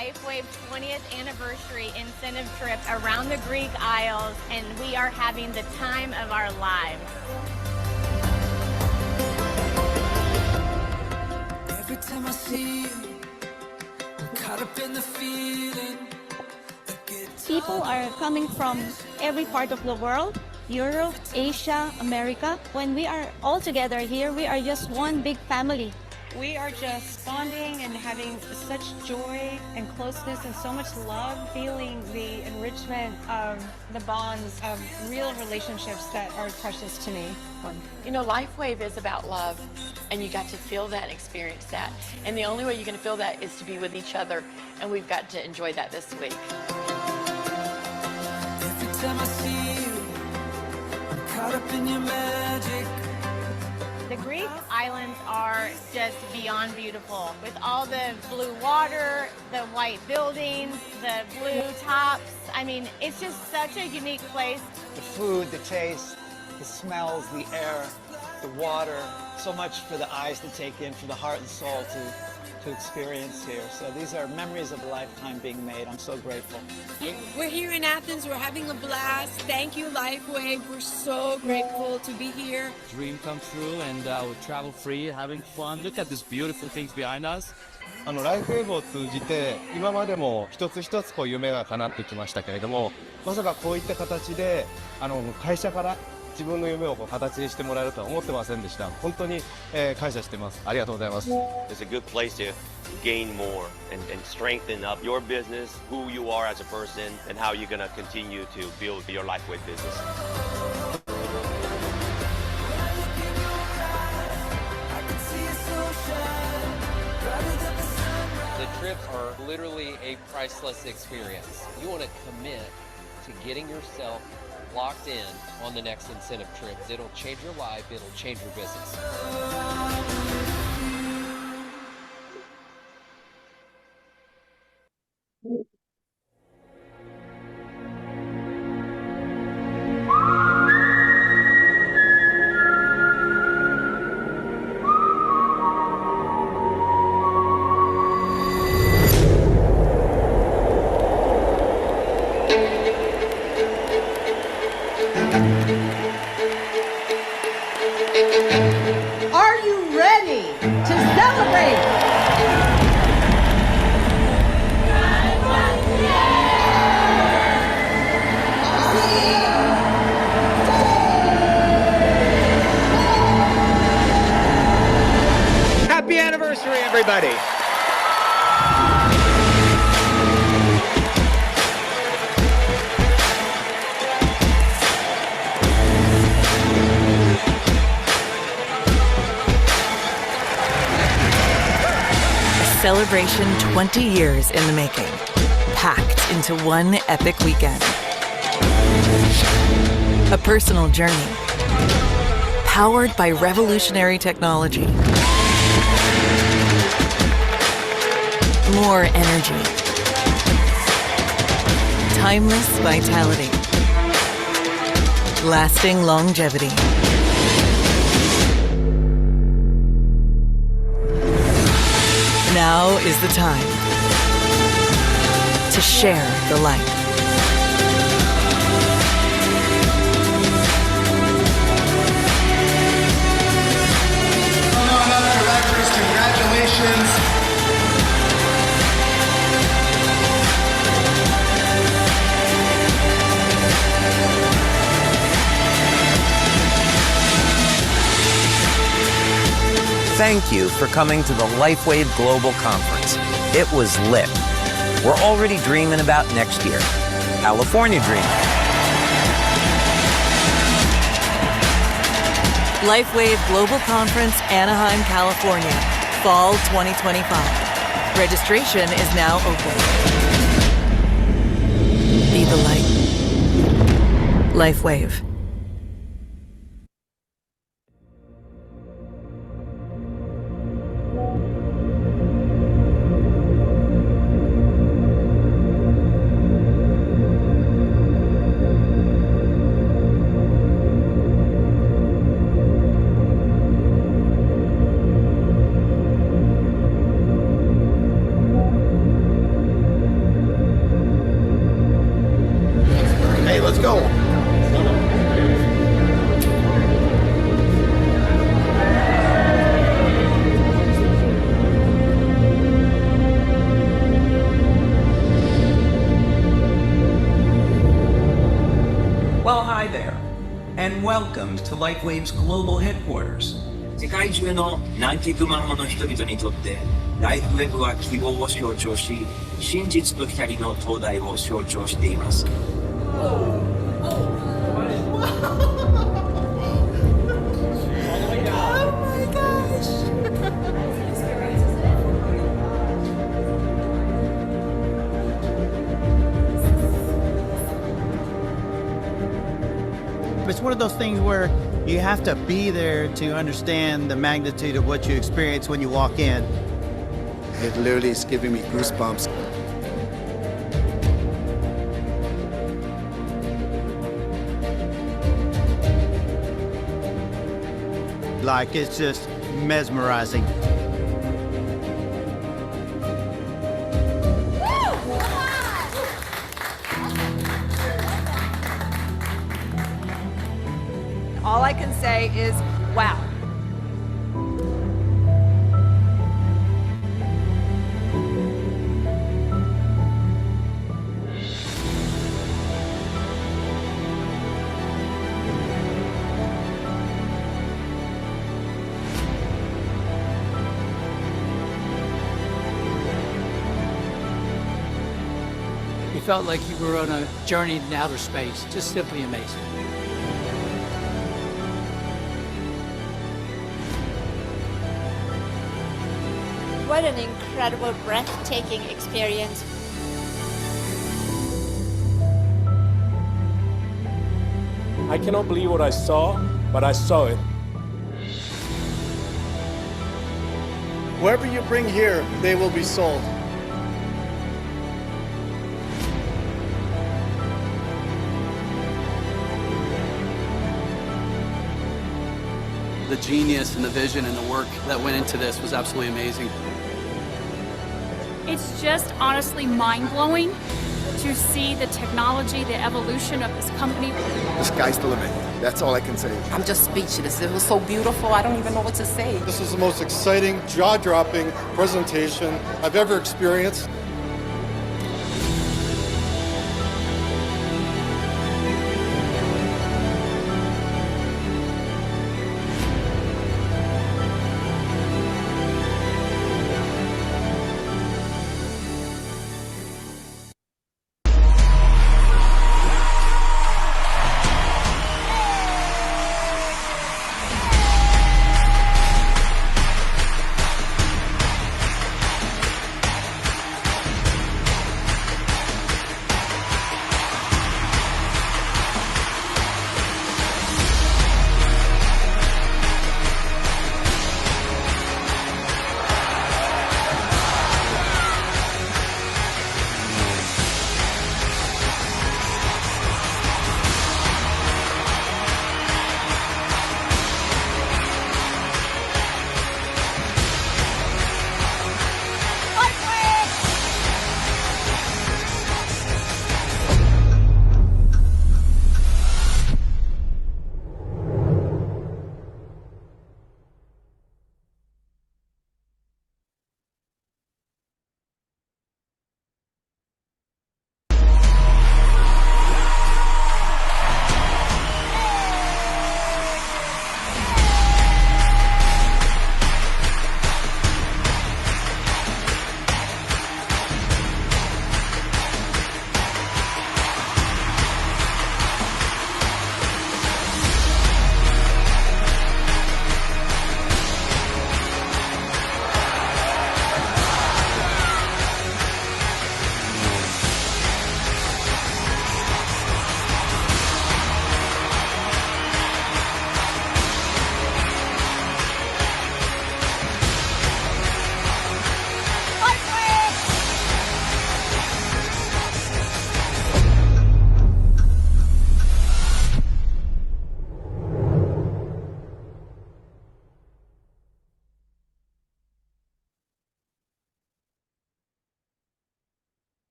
LifeWave 20th anniversary incentive trip around the Greek Isles, and we are having the time of our lives. Every time I see you, I'm caught up in the feeling. People are coming from every part of the world, Europe, Asia, America. When we are all together here, we are just one big family. We are just bonding and having such joy and closeness and so much love, feeling the enrichment of the bonds of real relationships that are precious to me. You know, LifeWave is about love, and you got to feel that and experience that. And the only way you're going to feel that is to be with each other, and we've got to enjoy that this week. Every time I see you, I'm caught up in your magic. The Greek islands are just beyond beautiful, with all the blue water, the white buildings, the blue tops. I mean, it's just such a unique place. The food, the taste, the smells, the air, the water, so much for the eyes to take in, for the heart and soul to experience here. So these are memories of a lifetime being made. I'm so grateful. We're here in Athens. We're having a blast. Thank you, LifeWave. We're so grateful to be here. Dream come true, and we'll travel free, having fun. Look at these beautiful things behind us. ライフウェーブを通じて今までも一つ一つ夢が叶ってきましたけれども、まさかこういった形で会社から自分の夢を形にしてもらえるとは思ってませんでした。本当に、感謝してます。ありがとうございます。It's a good place to gain more and strengthen up your business, who you are as a person, and how you're going to continue to build your LifeWave business. The trips are literally a priceless experience. You want to commit to getting yourself locked in on the next incentive trips. It'll change your life. It'll change your business. Are you ready to celebrate? Happy anniversary, everybody. Celebration 20 years in the making, packed into one epic weekend. A personal journey, powered by revolutionary technology. More energy. Timeless vitality. Lasting longevity. Now is the time to share the light. Directors, congratulations. Thank you for coming to the LifeWave Global Conference. It was lit. We're already dreaming about next year. California dreaming. LifeWave Global Conference, Anaheim, California, Fall 2025. Registration is now open. Be the light. LifeWave. Welcome to LifeWave's global headquarters. 世界中の南極マンモの人々にとってライフウェブは希望を象徴し、真実と光の灯台を象徴しています。It's one of those things where you have to be there to understand the magnitude of what you experience when you walk in. It literally is giving me goosebumps. Like, it's just mesmerizing. All I can say is, wow. You felt like you were on a journey in outer space. Just simply amazing. What an incredible, breathtaking experience. I cannot believe what I saw, but I saw it. Whoever you bring here, they will be sold. The genius and the vision and the work that went into this was absolutely amazing. It's just honestly mind-blowing to see the technology, the evolution of this company. The sky's the limit. That's all I can say. I'm just speechless. It was so beautiful. I don't even know what to say. This is the most exciting, jaw-dropping presentation I've ever experienced.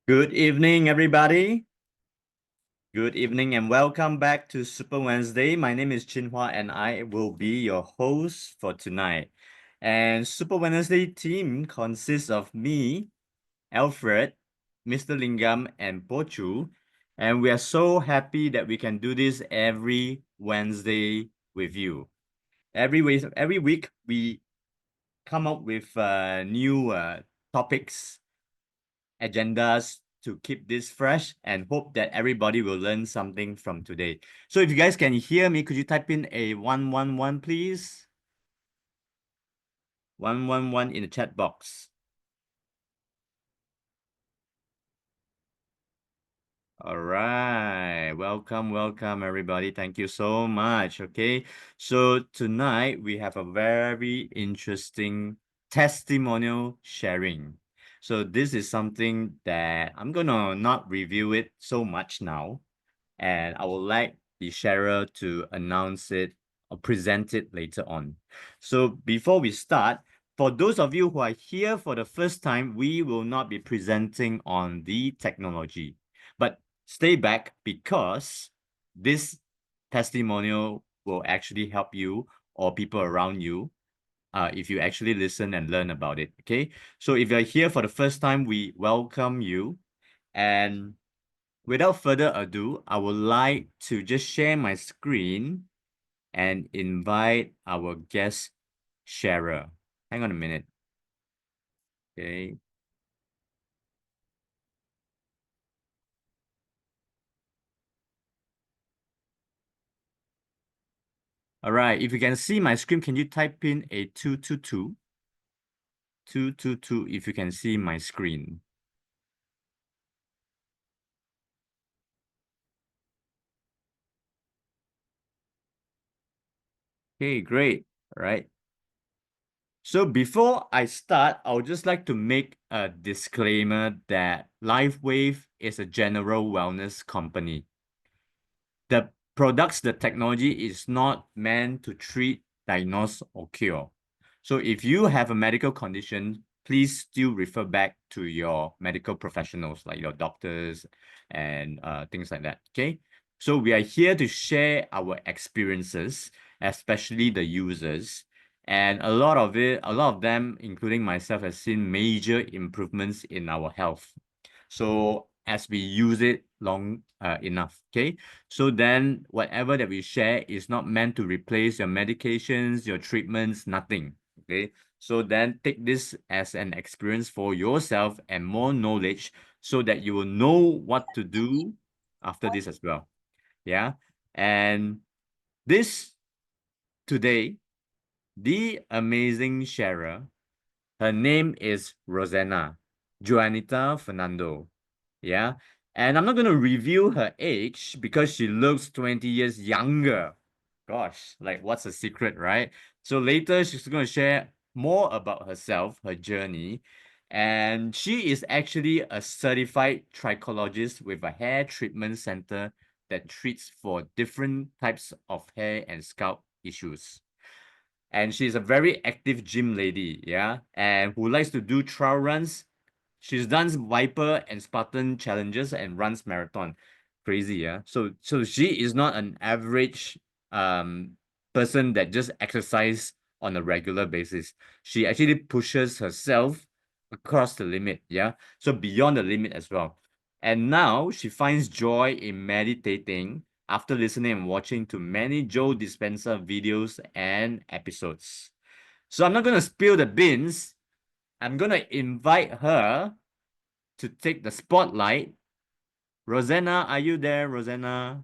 Good evening, everybody. Good evening and welcome back to Super Wednesday. My name is Chinhua and I will be your host for tonight. And Super Wednesday team consists of me, Alfred, Mr. Lingam, and Pochu. And we are so happy that we can do this every Wednesday with you. Every week we come up with new topics, agendas to keep this fresh, and hope that everybody will learn something from today. So if you guys can hear me, could you type in a 111, please? 111 in the chat box. All right, welcome everybody. Thank you so much. Okay, so tonight we have a very interesting testimonial sharing. So this is something that I'm gonna not review it so much now, and I would like the sharer to announce it or present it later on. So before we start, for those of you who are here for the first time, we will not be presenting on the technology, but stay back because this testimonial will actually help you or people around you if you actually listen and learn about it. Okay, so if you're here for the first time, we welcome you. And without further ado, I would like to just share my screen and invite our guest sharer. Hang on a minute. Okay. All right, if you can see my screen, can you type in a 222? 222 if you can see my screen. Okay, great. All right. So before I start, I would just like to make a disclaimer that LifeWave is a general wellness company. The products, the technology is not meant to treat, diagnose, or cure. So if you have a medical condition, please still refer back to your medical professionals, like your doctors and things like that, okay? So we are here to share our experiences, especially the users. And a lot of them, including myself, has seen major improvements in our health. So as we use it long enough, okay? So then whatever that we share is not meant to replace your medications, your treatments, nothing, okay? So then take this as an experience for yourself and more knowledge so that you will know what to do after this as well, yeah? And this today, the amazing sharer, her name is Rosanna Juanita Fernando. Yeah. And I'm not going to reveal her age because she looks 20 years younger. Gosh, like what's the secret, right? So later she's going to share more about herself, her journey. And she is actually a certified trichologist with a hair treatment center that treats for different types of hair and scalp issues. And she's a very active gym lady, yeah, and who likes to do trail runs. She's done Viper and Spartan challenges and runs marathon. Crazy, yeah. So she is not an average person that just exercise on a regular basis. She actually pushes herself across the limit, yeah. So beyond the limit as well. And now she finds joy in meditating after listening and watching to many Joe Dispenza videos and episodes. So I'm not going to spill the beans. I'm going to invite her to take the spotlight. Rosanna, are you there, Rosanna?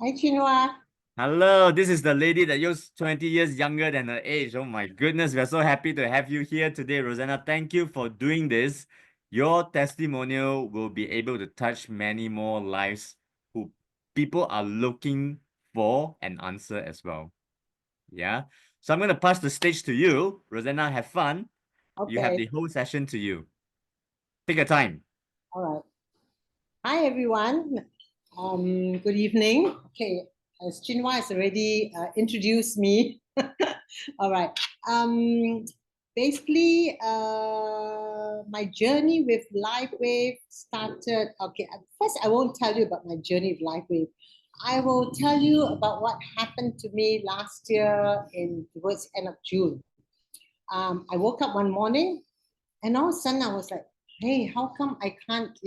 Hi, Chinua. Hello, this is the lady that looks 20 years younger than her age. Oh my goodness, we're so happy to have you here today, Rosanna. Thank you for doing this. Your testimonial will be able to touch many more lives who people are looking for an answer as well. Yeah. So I'm going to pass the stage to you. Rosanna, have fun. Okay. You have the whole session to you. Take your time. All right. Hi, everyone. Good evening. Okay, as Chinua has already introduced me. All right. Basically, my journey with LifeWave started. Okay, first I won't tell you about my journey with LifeWave. I will tell you about what happened to me last year towards end of June. I woke up one morning and all of a sudden I was like, hey, how come I can't,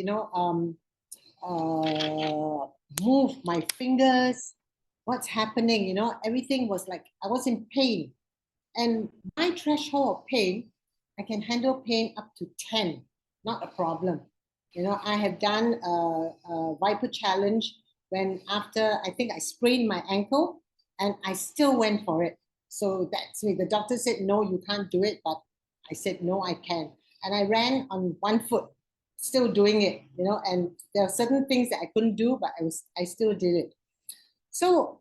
move my fingers? What's happening? Everything was like, I was in pain. And my threshold of pain, I can handle pain up to 10, not a problem. I have done a Viper challenge when after, I think I sprained my ankle and I still went for it. So that's me. The doctor said, no, you can't do it. But I said, no, I can. And I ran on one foot, still doing it, and there are certain things that I couldn't do, but I still did it. So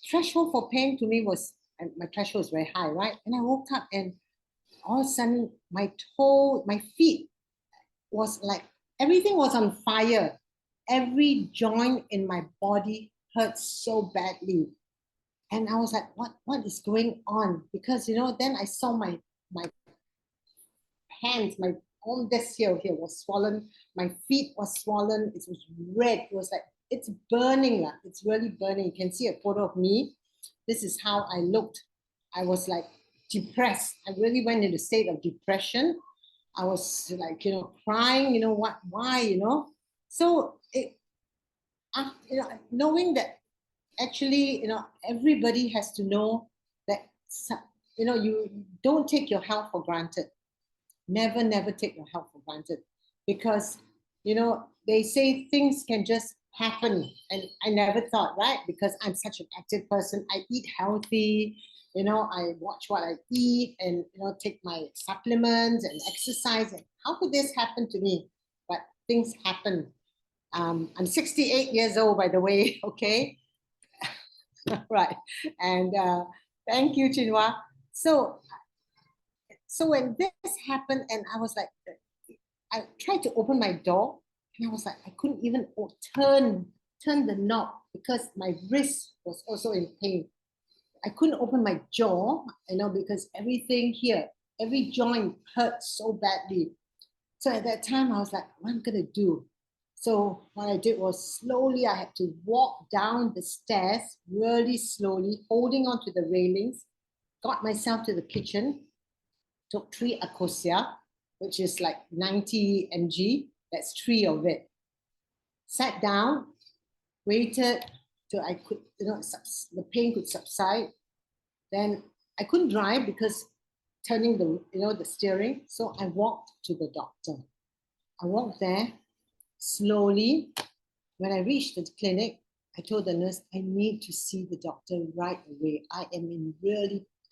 threshold for pain to me was, my threshold was very high, right? And I woke up and all of a sudden my feet was like, everything was on fire. Every joint in my body hurt so badly. And I was like, what is going on? Because, then I saw my hands, my arm, this here was swollen. My feet was swollen. It was red. It was like, it's burning. It's really burning. You can see a photo of me. This is how I looked. I was like depressed. I really went into a state of depression. I was like, crying, why, So knowing that actually, everybody has to know that, you don't take your health for granted. Never, never take your health for granted, because, they say things can just happen. And I never thought, right? Because I'm such an active person. I eat healthy, I watch what I eat and, take my supplements and exercise. And how could this happen to me? But things happen. I'm 68 years old, by the way, okay? Right. And thank you, Chinhua. So when this happened, and I was like, I tried to open my door, and I was like, I couldn't even turn the knob because my wrist was also in pain. I couldn't open my jaw, because everything here, every joint hurt so badly. So at that time, I was like, what am I gonna do? So what I did was slowly, I had to walk down the stairs really slowly, holding onto the railings, got myself to the kitchen, took 3 Akosia, which is like 90 mg, that's 3 of it. Sat down, waited till I could, the pain could subside. Then I couldn't drive because turning the steering. So I walked to the doctor. I walked there slowly. When I reached the clinic, I told the nurse, I need to see the doctor right away. I'm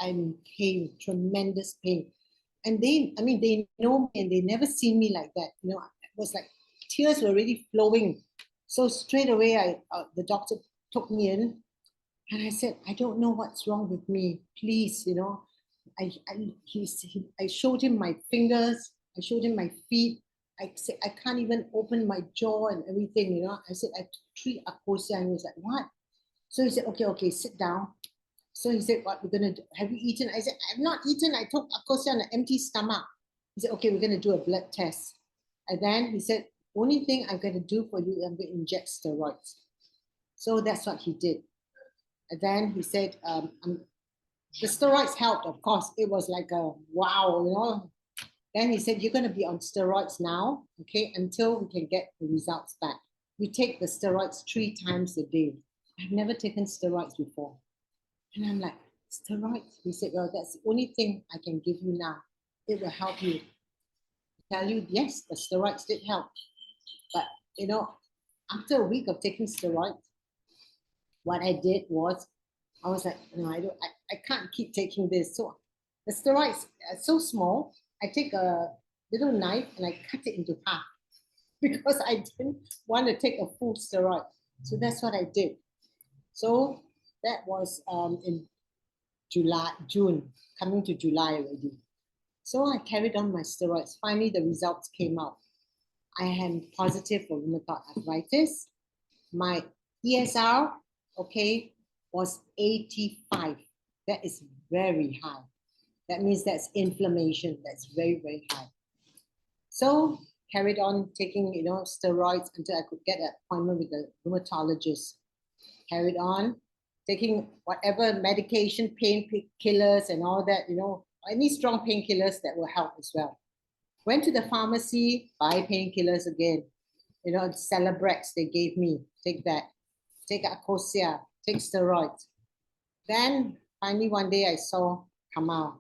in pain, tremendous pain. And they know me and they never seen me like that. It was like tears were really flowing. So straight away, the doctor took me in and I said, I don't know what's wrong with me. Please, I showed him my fingers. I showed him my feet. I said, I can't even open my jaw and everything, I said, I took 3 Akosia, and he was like, what? So he said, okay, sit down. So he said, what we're gonna do? Have you eaten? I said, I've not eaten. I took Akosia on an empty stomach. He said, okay, we're gonna do a blood test. And then he said, only thing I'm gonna do for you, I'm gonna inject steroids. So that's what he did. And then he said, the steroids helped, of course. It was like a wow, Then he said, you're gonna be on steroids now, okay, until we can get the results back. You take the steroids 3 times a day. I've never taken steroids before. And I'm like, steroids? He said, well, that's the only thing I can give you now. It will help you. I tell you, yes, the steroids did help. But, after a week of taking steroids, what I did was, I was like, no, I can't keep taking this. So the steroids are so small, I take a little knife and I cut it into half because I didn't want to take a full steroid. So that's what I did. So that was in June, coming to July already. So I carried on my steroids. Finally, the results came out. I am positive for rheumatoid arthritis. My ESR, was 85. That is very high. That means that's inflammation. That's very, very high. So carried on taking, steroids until I could get an appointment with the rheumatologist. Carried on taking whatever medication, pain killers and all that, any strong painkillers that will help as well. Went to the pharmacy, buy painkillers again. You know, Celebrex they gave me. Take that. Take Acosia. Take steroids. Then finally one day I saw Kamal.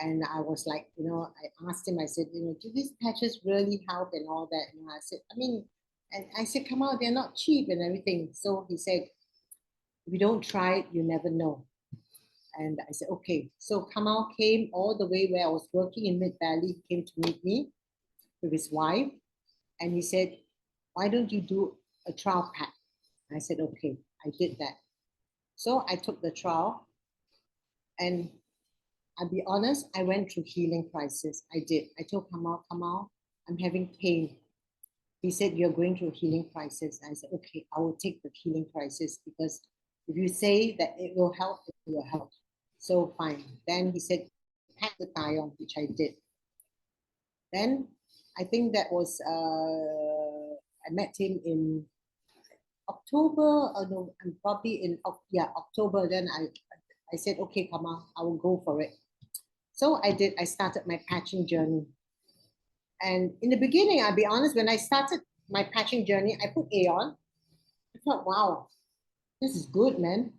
And I was like, you know, I asked him, I said, you know, do these patches really help and all that? And I said, I mean, and I said, Kamal, they're not cheap and everything. So he said, if you don't try it, you never know. And I said, okay. So Kamal came all the way where I was working in Mid Valley. He came to meet me with his wife. And he said, why don't you do a trial pack? I said, okay, I did that. So I took the trial. And I'll be honest, I went through healing crisis. I did. I told Kamal, I'm having pain. He said, you're going through a healing crisis. I said, okay, I will take the healing crisis because if you say that it will help, it will help. So fine. Then he said, pack the Taeyong, which I did. Then I think that was, I met him in October, or no, I'm probably in, October. Then I said, okay, Kamal, I will go for it. So I did, I started my patching journey. And in the beginning, I'll be honest, when I started my patching journey, I put Aeon. I thought, wow, this is good, man.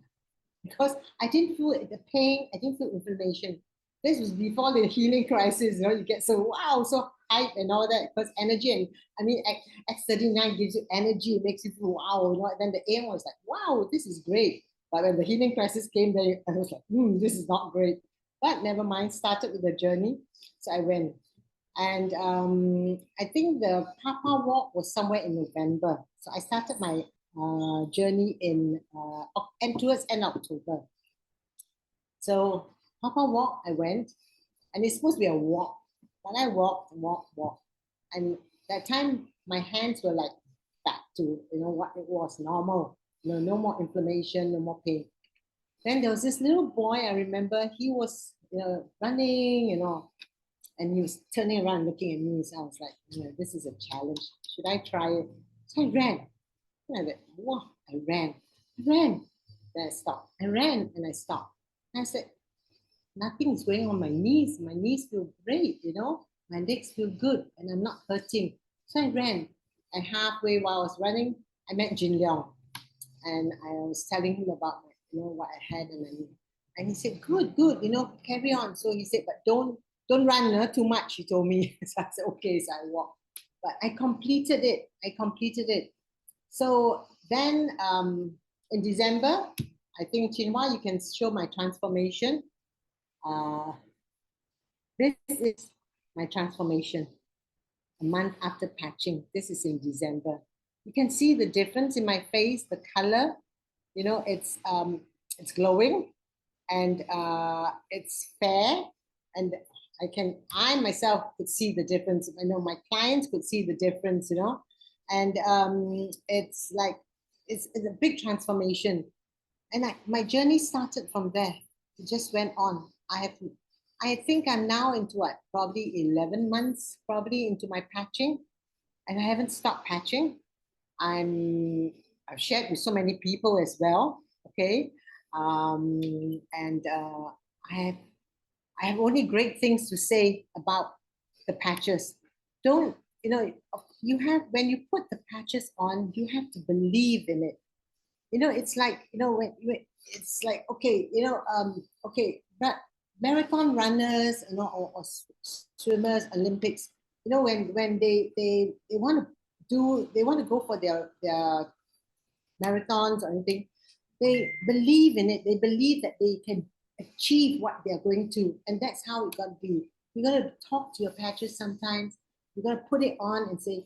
Because I didn't feel the pain, I didn't feel inflammation. This was before the healing crisis, you know, you get so, wow, so hype and all that, because energy, and I mean, X39 gives you energy, it makes you feel, wow, you know, and then the Aeon was like, wow, this is great. But when the healing crisis came, there, I was like, this is not great. But never mind, started with the journey. So I went. And I think the Papa Walk was somewhere in November. So I started my journey in and towards end October. So Papa Walk, I went, and it's supposed to be a walk. But I walked. And that time, my hands were like back to, you know, what it was, normal. You know, no more inflammation, no more pain. Then there was this little boy, I remember, he was, you know, running, you know, and he was turning around looking at me. So I was like, you know, this is a challenge. Should I try it? So I ran. And I went, wow, I ran. Then I stopped. I ran and I stopped. And I said, nothing is going on my knees. My knees feel great, you know. My legs feel good and I'm not hurting. So I ran. And halfway while I was running, I met Jinlong. And I was telling him about, you know, what I had. And he said, good, you know, carry on. So he said, but don't run too much, he told me. So I said, okay, so I walked. But I completed it. So then in December, I think, Chinhua, you can show my transformation. This is my transformation. A month after patching. This is in December. You can see the difference in my face, the color. You know, it's glowing and it's fair, and I myself could see the difference. I know my clients could see the difference, you know, and it's like, it's a big transformation. And my journey started from there. It just went on. I think I'm now into what, probably 11 months, probably into my patching, and I haven't stopped patching. I've shared with so many people as well, okay? And I have only great things to say about the patches. Don't, you know, when you put the patches on, you have to believe in it. You know, it's like, you know, when it's like, okay, you know, okay, but marathon runners, you know, or swimmers, Olympics, you know, when they want to go for their marathons or anything, they believe in it. They believe that they can achieve what they're going to, and that's how it got to be. You got to talk to your patches sometimes. You got to put it on and say,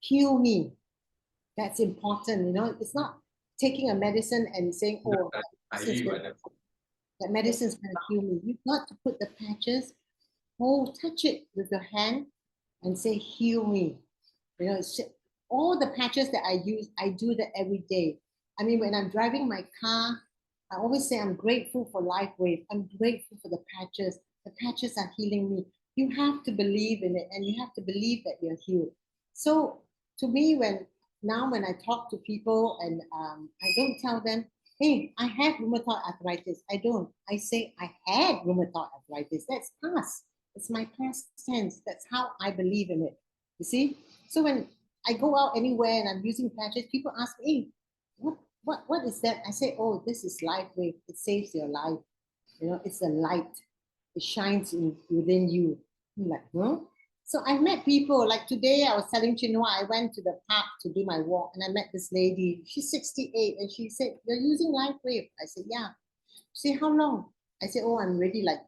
heal me. That's important, you know. It's not taking a medicine and saying, oh, that medicine's going to heal me. You've got to put the patches, touch it with your hand and say, heal me. You know, all the patches that I use, I do that every day. I mean, when I'm driving my car, I always say I'm grateful for LIFEWAVE. I'm grateful for the patches. The patches are healing me. You have to believe in it, and you have to believe that you're healed. So to me, when I talk to people and I don't tell them, hey, I have rheumatoid arthritis. I don't. I say I had rheumatoid arthritis. That's past. It's my past tense. That's how I believe in it. You see? So when I go out anywhere and I'm using patches, people ask me, hey, what is that? I say, oh, this is LIFEWAVE. It saves your life. You know, it's a light. It shines within you. I'm like, huh? So I've met people, like today I was telling Chinua, I went to the park to do my walk and I met this lady. She's 68 and she said, you're using LIFEWAVE? I said, yeah. She said, how long? I said, oh, I'm ready like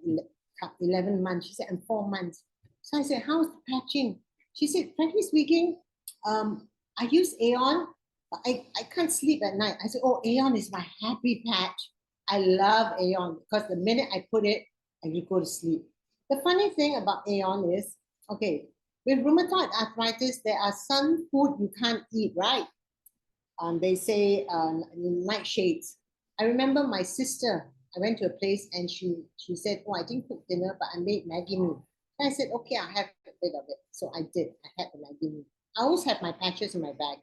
11 months. She said, I'm 4 months. So I said, how's the patching? She said, frankly speaking, I use Aeon, but I can't sleep at night. I said, oh, Aeon is my happy patch. I love Aeon because the minute I put it, I will go to sleep. The funny thing about Aeon is, okay, with rheumatoid arthritis, there are some food you can't eat, right? They say nightshades. I remember my sister, I went to a place and she said, oh, I didn't cook dinner, but I made Maggi mee. And I said, okay, I'll have a bit of it. So I did. I had the Maggi mee. I always have my patches in my bag.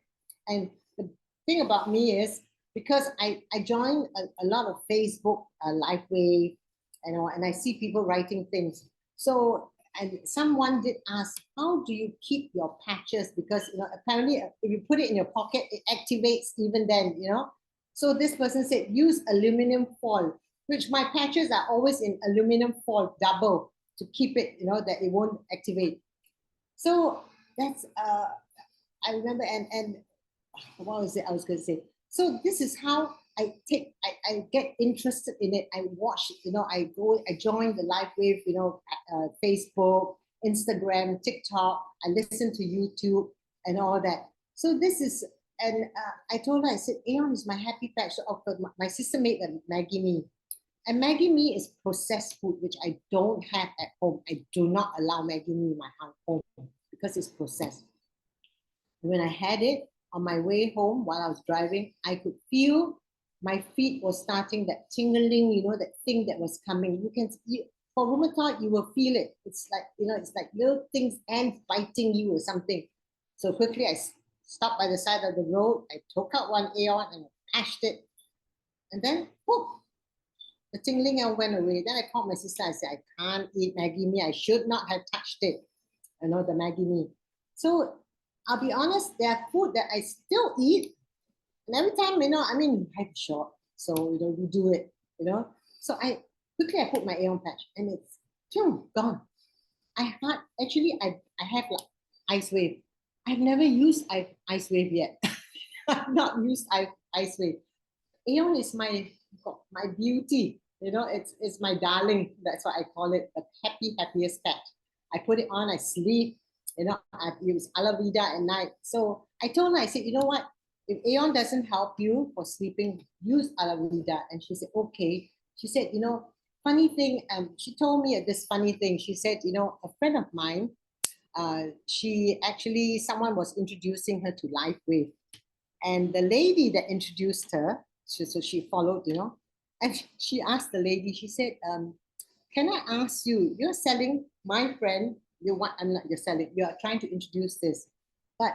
And the thing about me is, because I joined a lot of Facebook, LIFEWAVE, and I see people writing things. So, and someone did ask, how do you keep your patches? Because, apparently if you put it in your pocket, it activates even then, So this person said, use aluminum foil, which my patches are always in aluminum foil double to keep it, that it won't activate. So that's, I remember, and what was it I was going to say? So this is how I get interested in it. I watch, I join the LIFEWAVE, Facebook, Instagram, TikTok. I listen to YouTube and all that. So this is, and I told her, I said, Aeon is my happy patch. So my sister made a Maggi mee. And Maggi mee is processed food, which I don't have at home. I do not allow Maggi mee in my home because it's processed. When I had it on my way home while I was driving, I could feel my feet were starting that tingling, that thing that was coming. For rheumatoid, you will feel it. It's like, it's like little things and biting you or something. So quickly I stopped by the side of the road. I took out one Aeon and patched it. And then, whoop, the tingling went away. Then I called my sister. I said, I can't eat Maggi mee. I should not have touched it. The Maggi mee. So I'll be honest, there are food that I still eat. And every time, life is short. So, we do it, So I put my Aeon patch and it's gone. I have like LIFEWAVE. I've never used LIFEWAVE yet. I've not used LIFEWAVE. Aeon is my beauty. It's my darling. That's what I call it, the happiest patch. I put it on, I sleep. I use aloe vera at night. So I told her, I said, you know what? If Aeon doesn't help you for sleeping, use aloe vera. And she said, okay. She said, funny thing, she told me this funny thing. She said, a friend of mine, someone was introducing her to LIFEWAVE. And the lady that introduced her, so she followed, and she asked the lady, she said, can I ask you, you're selling my friend, you're trying to introduce this, but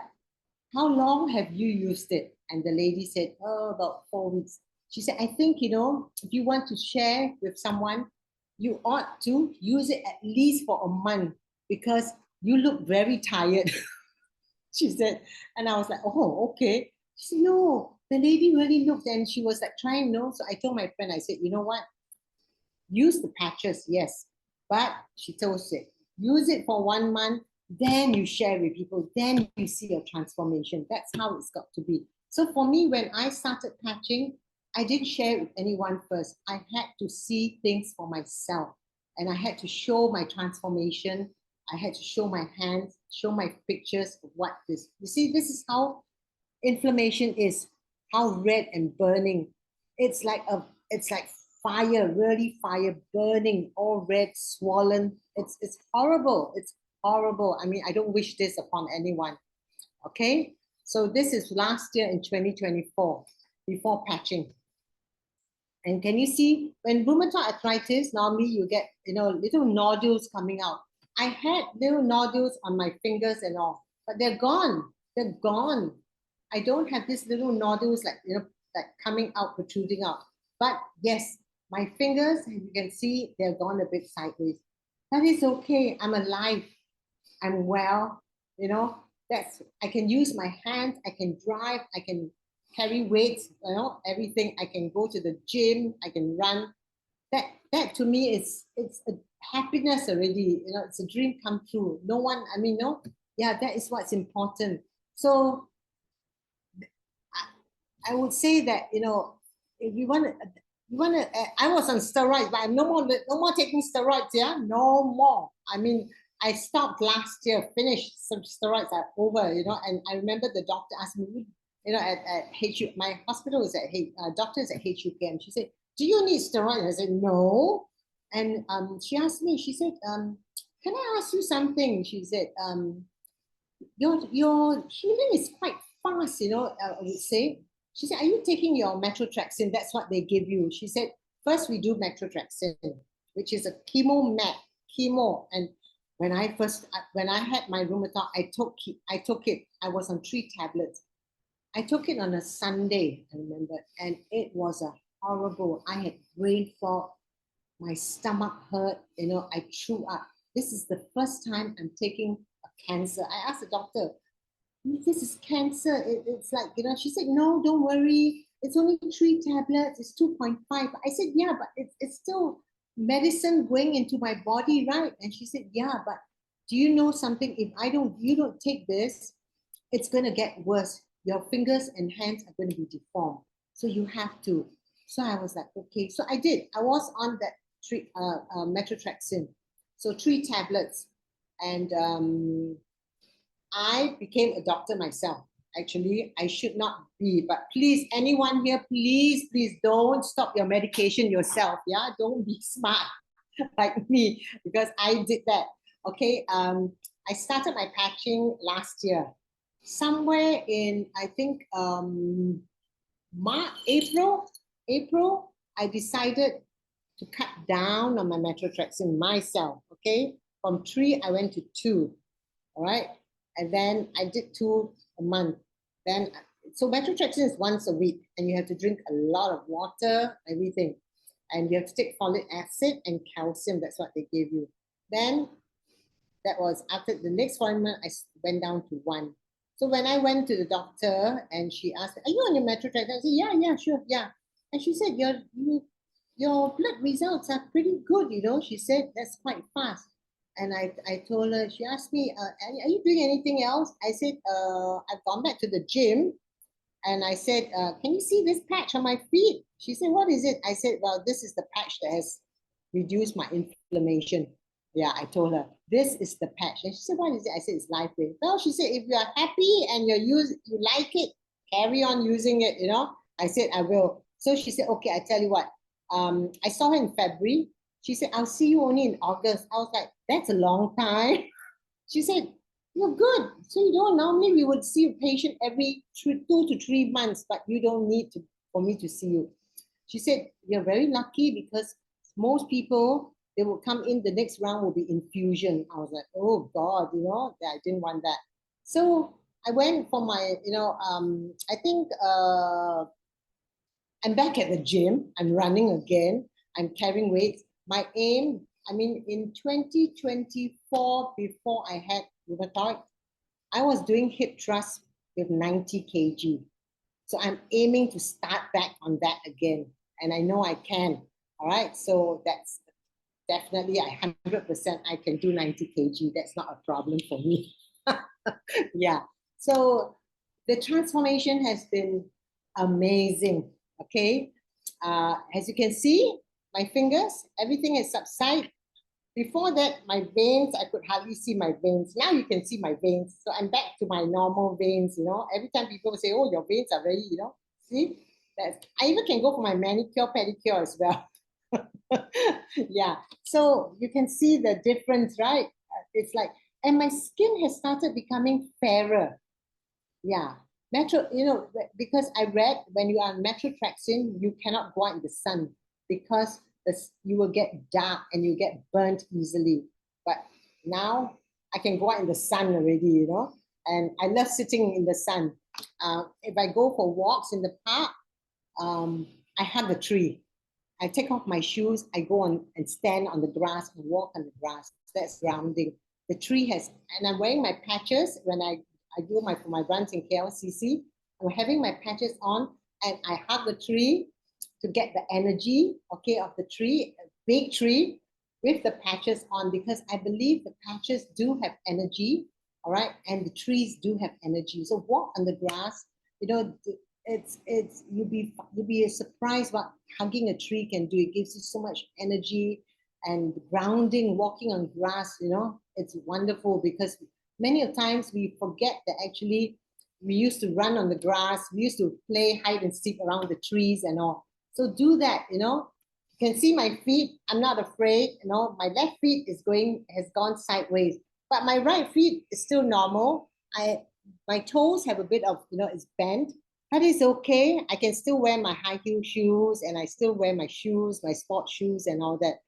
how long have you used it? And the lady said, oh, about 4 weeks. She said, I think, if you want to share with someone, you ought to use it at least for a month because you look very tired. She said, and I was like, oh, okay. She said, no, the lady really looked and she was like trying, So I told my friend, I said, you know what? Use the patches, yes. But she told us, use it for 1 month, then you share with people, then you see your transformation. That's how it's got to be. So for me, when I started patching, I didn't share it with anyone first. I had to see things for myself and I had to show my transformation. I had to show my hands, show my pictures of what this. You see, this is how inflammation is, how red and burning. It's like fire, really fire, burning, all red, swollen. It's horrible. It's horrible. I don't wish this upon anyone. Okay, so this is last year in 2024, before patching. And can you see, when rheumatoid arthritis, normally you get, little nodules coming out. I had little nodules on my fingers and all, but they're gone. They're gone. I don't have these little nodules like coming out, protruding out. But yes, my fingers, you can see they're gone a bit sideways. That is okay. I'm alive. I'm well. You know, I can use my hands. I can drive. I can carry weights. You know, everything. I can go to the gym. I can run. That to me it's a happiness already. You know, it's a dream come true. No one. I mean, no. Yeah, that is what's important. So I would say that, you know, if you want to, I was on steroids, but I'm no more taking steroids. Yeah, no more. I mean, I stopped last year, finished. Some steroids are over, you know. And I remember the doctor asked me, you know, at HU, my hospital is at doctor is at HUK, and she said, "Do you need steroids?" I said, "No." And she asked me, she said, "Can I ask you something?" She said, your healing is quite fast, you know, I would say. She said, "Are you taking your methotrexate?" That's what they give you. She said, "First we do methotrexate, which is a chemo. And when I had my rheumatoid, I took it. I was on 3 tablets. I took it on a Sunday, I remember, and it was a horrible. I had brain fog. My stomach hurt. You know, I threw up. This is the first time I'm taking a cancer. I asked the doctor, "This is cancer. It's like, you know," she said, "No, don't worry. It's only 3 tablets. It's 2.5. I said, "Yeah, but it's still medicine going into my body, right?" And she said, "Yeah, but do you know something? If you don't take this, it's going to get worse. Your fingers and hands are going to be deformed. So you have to." So I was like, okay. So I did. I was on that methotrexate. So 3 tablets. And I became a doctor myself. Actually, I should not be. But please, anyone here, please don't stop your medication yourself. Yeah, don't be smart like me, because I did that. Okay. I started my patching last year. Somewhere in, I think, April, I decided to cut down on my methotrexate myself. Okay, from 3 I went to 2. All right, and then I did 2 a month. Then, so methotrexate is once a week, and you have to drink a lot of water, everything, and you have to take folic acid and calcium. That's what they gave you. Then that was after the next 1 month, I went down to 1. So when I went to the doctor and she asked, "Are you on your methotrexate?" I said, yeah, sure, yeah. And she said, your blood results are pretty good, you know. She said, "That's quite fast." And I told her, she asked me, "Are you doing anything else?" I said, "I've gone back to the gym." And I said, "Can you see this patch on my feet?" She said, "What is it?" I said, "Well, this is the patch that has reduced my inflammation." Yeah, I told her, "This is the patch." And she said, "What is it?" I said, "It's LIFEWAVE." Well, she said, "If you are happy and you like it, carry on using it, you know." I said, "I will." So she said, "Okay, I tell you what." I saw her in February. She said, "I'll see you only in August." I was like, "That's a long time." She said, "You're good. So you don't, normally we would see a patient every 2 to 3 months, but you don't need for me to see you." She said, "You're very lucky because most people, they will come in, the next round will be infusion." I was like, oh God, you know, I didn't want that. So I went for my, you know, I think I'm back at the gym. I'm running again. I'm carrying weights. My aim, I mean, in 2024, before I had rheumatoid, I was doing hip thrusts with 90 kg. So I'm aiming to start back on that again. And I know I can. All right. So that's definitely 100% I can do 90 kg. That's not a problem for me. Yeah. So the transformation has been amazing. Okay. As you can see, my fingers, everything has subsided. Before that, my veins, I could hardly see my veins. Now you can see my veins. So I'm back to my normal veins, you know. Every time people say, "Oh, your veins are very, you know," see? I even can go for my manicure, pedicure as well. Yeah, so you can see the difference, right? It's like, and my skin has started becoming fairer. Yeah, you know, because I read when you are on methotrexate, you cannot go out in the sun because you will get dark and you get burnt easily. But now I can go out in the sun already, you know, and I love sitting in the sun. If I go for walks in the park, I hug a tree. I take off my shoes, I go on and stand on the grass and walk on the grass. That's grounding. The tree has, and I'm wearing my patches when I do my runs in KLCC. I'm having my patches on and I hug the tree to get the energy, okay, of the tree, a big tree with the patches on, because I believe the patches do have energy, all right, and the trees do have energy. So walk on the grass, you know, you'll be surprised what hugging a tree can do. It gives you so much energy and grounding. Walking on grass, you know, it's wonderful, because many of times we forget that actually we used to run on the grass, we used to play hide and seek around the trees and all. So do that, you know. You can see my feet, I'm not afraid, you know. My left feet has gone sideways, but my right feet is still normal. My toes have a bit of, you know, it's bent. That is okay. I can still wear my high heel shoes, and I still wear my shoes, my sport shoes and all that.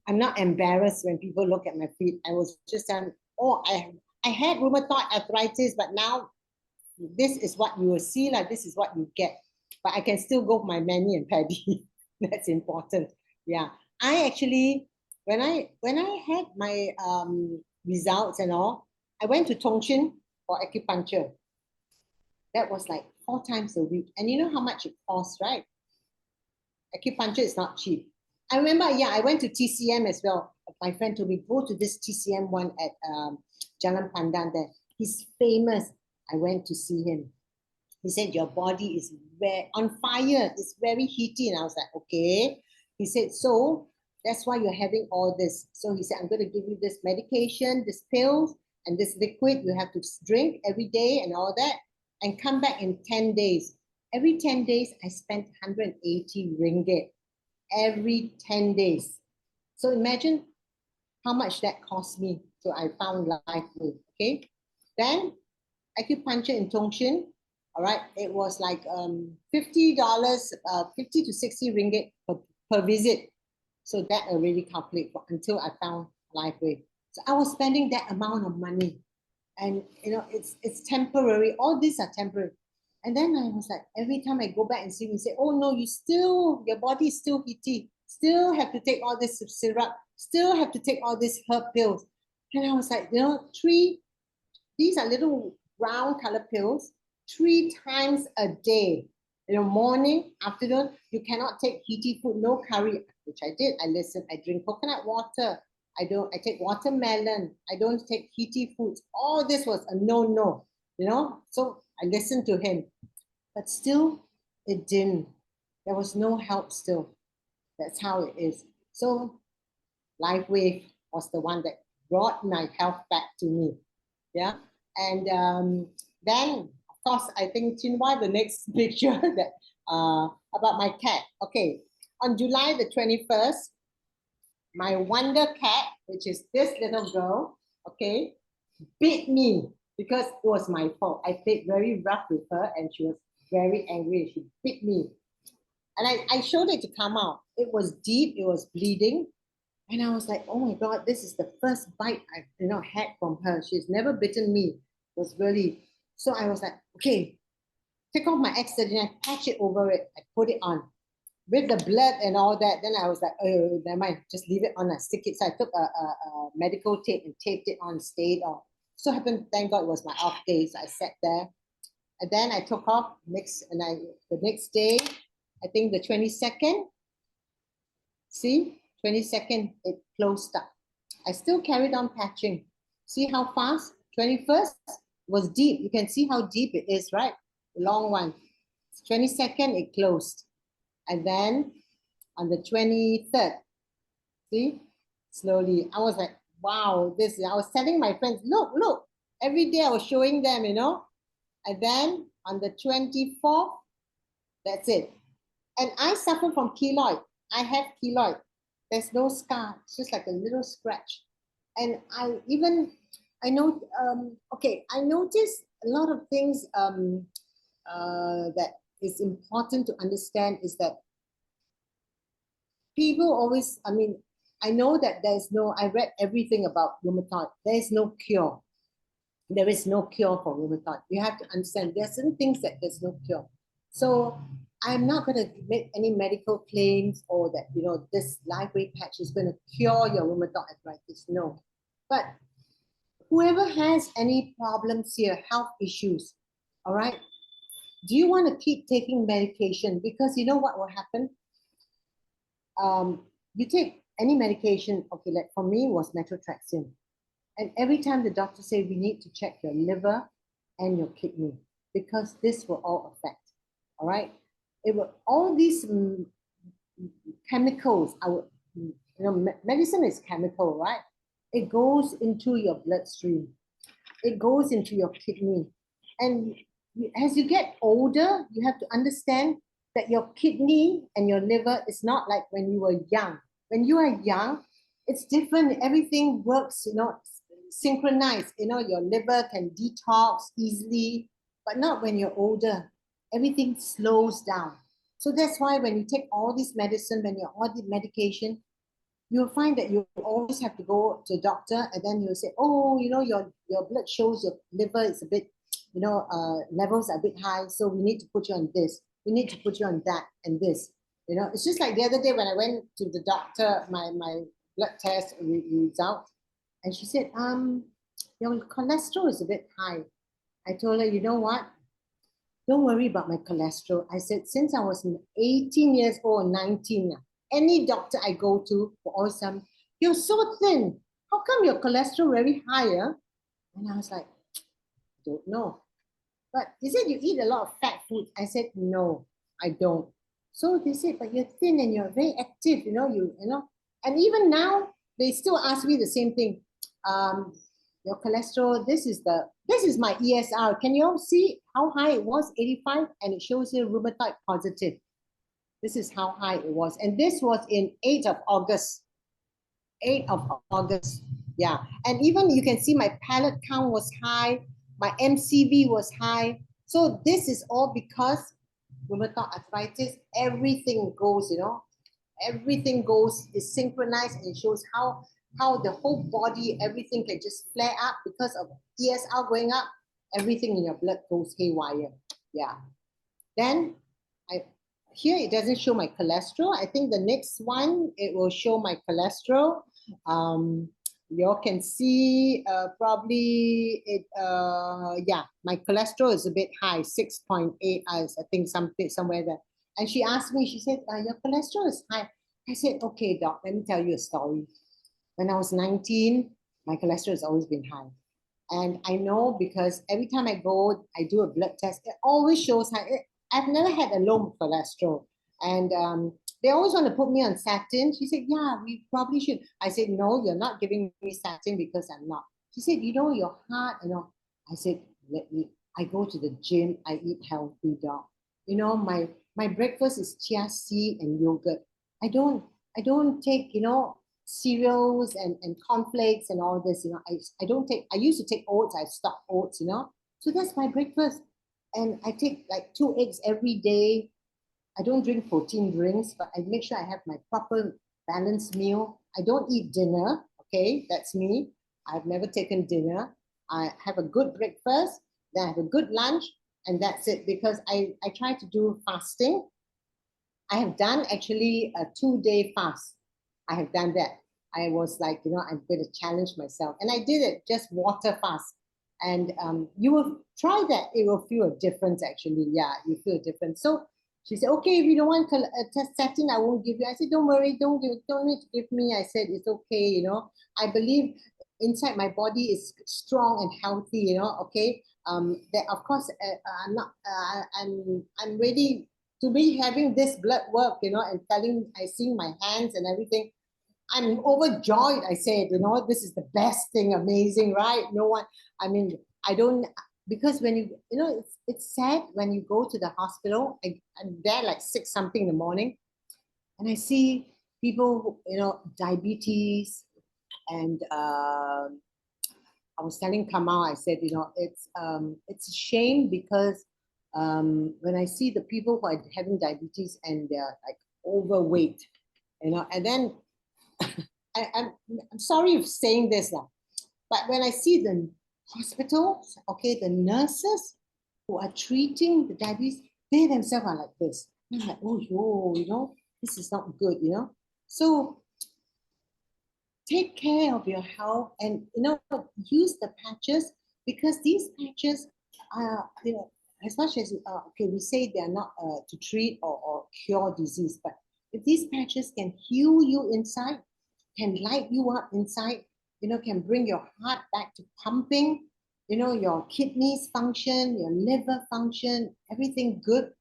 I'm not embarrassed when people look at my feet. I was just I had rheumatoid arthritis, but now this is what you will see, like this is what you get. But I can still go for my mani and pedi. That's important. Yeah. I actually, when I had my results and all, I went to Tongshin for acupuncture. That was like 4 times a week. And you know how much it costs, right? Acupuncture is not cheap. I remember, yeah, I went to TCM as well. My friend told me, go to this TCM one at Jalan Pandan there. He's famous. I went to see him. He said, your body is very on fire. It's very heaty. And I was like, okay. He said, so that's why you're having all this. So he said, I'm going to give you this medication, this pills, and this liquid you have to drink every day and all that, and come back in 10 days. Every 10 days, I spent 180 ringgit. Every 10 days. So imagine how much that cost me. So I found LIFEWAVE, okay? Then acupuncture in Tongshin, all right, it was like $50, 50 to 60 ringgit per visit. So that already calculated until I found LIFEWAVE. So I was spending that amount of money, and you know, it's temporary. All these are temporary. And then I was like, every time I go back and see him, say, oh no, your body is still heaty, still have to take all this syrup, still have to take all these herb pills. And I was like, you know, these are little brown color pills, 3 times a day. You know, morning, afternoon, you cannot take heaty food, no curry, which I did. I listened, I drink coconut water. I take watermelon. I don't take heaty foods. All this was a no, you know. So I listened to him, but still it didn't. There was no help still. That's how it is. So LIFEWAVE was the one that brought my health back to me. Yeah. And then, of course, I think Chinhua, the next picture that about my cat. Okay. On July the 21st, my wonder cat, which is this little girl, okay, bit me because it was my fault. I played very rough with her and she was very angry. She bit me. And I showed it to come out. It was deep, it was bleeding. And I was like, oh my God, this is the first bite I've had from her. She's never bitten me. It was really, so I was like, okay, take off my X-Surgeon, I patch it over it, I put it on. With the blood and all that, then I was like, oh, never mind, just leave it on, I stick it. So I took a medical tape and taped it on, stayed on. So happened, thank God it was my off day, so I sat there. And then I took off, the next day, I think the 22nd, see, 22nd, it closed up. I still carried on patching. See how fast? 21st was deep. You can see how deep it is, right? Long one. 22nd, it closed. And then on the 23rd, see, slowly, I was like, wow, I was telling my friends, look, every day I was showing them, you know. And then on the 24th, that's it. And I suffer from keloid. I have keloid. There's no scar. It's just like a little scratch. And I noticed a lot of things that is important to understand is that people always, I know that I read everything about rheumatoid. There is no cure. There is no cure for rheumatoid. You have to understand there are certain things that there's no cure. So I'm not going to make any medical claims or that, this LIFEWAVE patch is going to cure your rheumatoid arthritis. No. But whoever has any problems here, health issues, all right, do you want to keep taking medication? Because you know what will happen? You take any medication, okay, like for me was methotrexate. And every time the doctor say we need to check your liver and your kidney because this will all affect, all right? It will, all these chemicals, medicine is chemical, right? It goes into your bloodstream. It goes into your kidney. And as you get older, you have to understand that your kidney and your liver is not like when you were young. When you are young, it's different. Everything works, synchronized. Your liver can detox easily, but not when you're older. Everything slows down. So that's why when you take all this medicine, when you're on the medication, you'll find that you always have to go to a doctor and then you'll say, oh, your blood shows your liver is a bit, levels are a bit high. So we need to put you on this. We need to put you on that and this. It's just like the other day when I went to the doctor, my blood test result, and she said, your cholesterol is a bit high. I told her, you know what? Don't worry about my cholesterol. I said, since I was 18 years old, 19 now, any doctor I go to will always say, you're so thin. How come your cholesterol very higher? And I was like, I don't know. But he said, you eat a lot of fat food. I said, no, I don't. So they said, but you're thin and you're very active, And even now, they still ask me the same thing. Your cholesterol, this is my ESR. Can you all see how high it was? 85, and it shows you rheumatoid positive. This is how high it was. And this was in 8th of August. 8th of August. Yeah. And even you can see my pellet count was high. My MCV was high. So this is all because rheumatoid arthritis, everything goes, everything goes, is synchronized, and it shows how the whole body, everything can just flare up because of ESR going up. Everything in your blood goes haywire. Yeah. Then here it doesn't show my cholesterol. I think the next one, it will show my cholesterol. You all can see probably it, my cholesterol is a bit high, 6.8, I think somewhere there. And she asked me, she said, your cholesterol is high. I said, okay, doc, let me tell you a story. When I was 19, my cholesterol has always been high. And I know because every time I go, I do a blood test, it always shows high. I've never had a low cholesterol. And they always want to put me on statin. She said, yeah, we probably should. I said, no, you're not giving me statin because I'm not. She said, your heart, I said, I go to the gym, I eat healthy, doc. My breakfast is chia seed and yogurt. I don't take, cereals and cornflakes and all this, I used to take oats, I stopped oats, So that's my breakfast. And I take like 2 eggs every day. I don't drink protein drinks, but I make sure I have my proper balanced meal. I don't eat dinner, okay? That's me. I've never taken dinner. I have a good breakfast, then I have a good lunch, and that's it, because I try to do fasting. I have done actually a 2-day fast. I have done that. I was like, I'm going to challenge myself. And I did it, just water fast. And you will try that. It will feel a difference, actually. Yeah, you feel a difference. So she said, okay, if you don't want statin, I won't give you. I said, don't worry, don't need to give me. I said, it's okay, I believe inside my body is strong and healthy, okay. That of course, I'm ready to be having this blood work, and I see my hands and everything. I'm overjoyed. I said, this is the best thing, amazing, right? No one, I don't, because when it's sad when you go to the hospital. I'm there like 6-something in the morning, and I see people, diabetes, and I was telling Kamal, I said, it's a shame because when I see the people who are having diabetes and they're like overweight, and then I'm sorry for saying this now, but when I see the hospitals, okay, the nurses who are treating the diabetes, they themselves are like this. I'm like, oh, this is not good, So take care of your health and, use the patches, because these patches are, as much as, we say they are not to treat or cure disease, but if these patches can heal you inside, can light you up inside, can bring your heart back to pumping, your kidneys function, your liver function, everything good.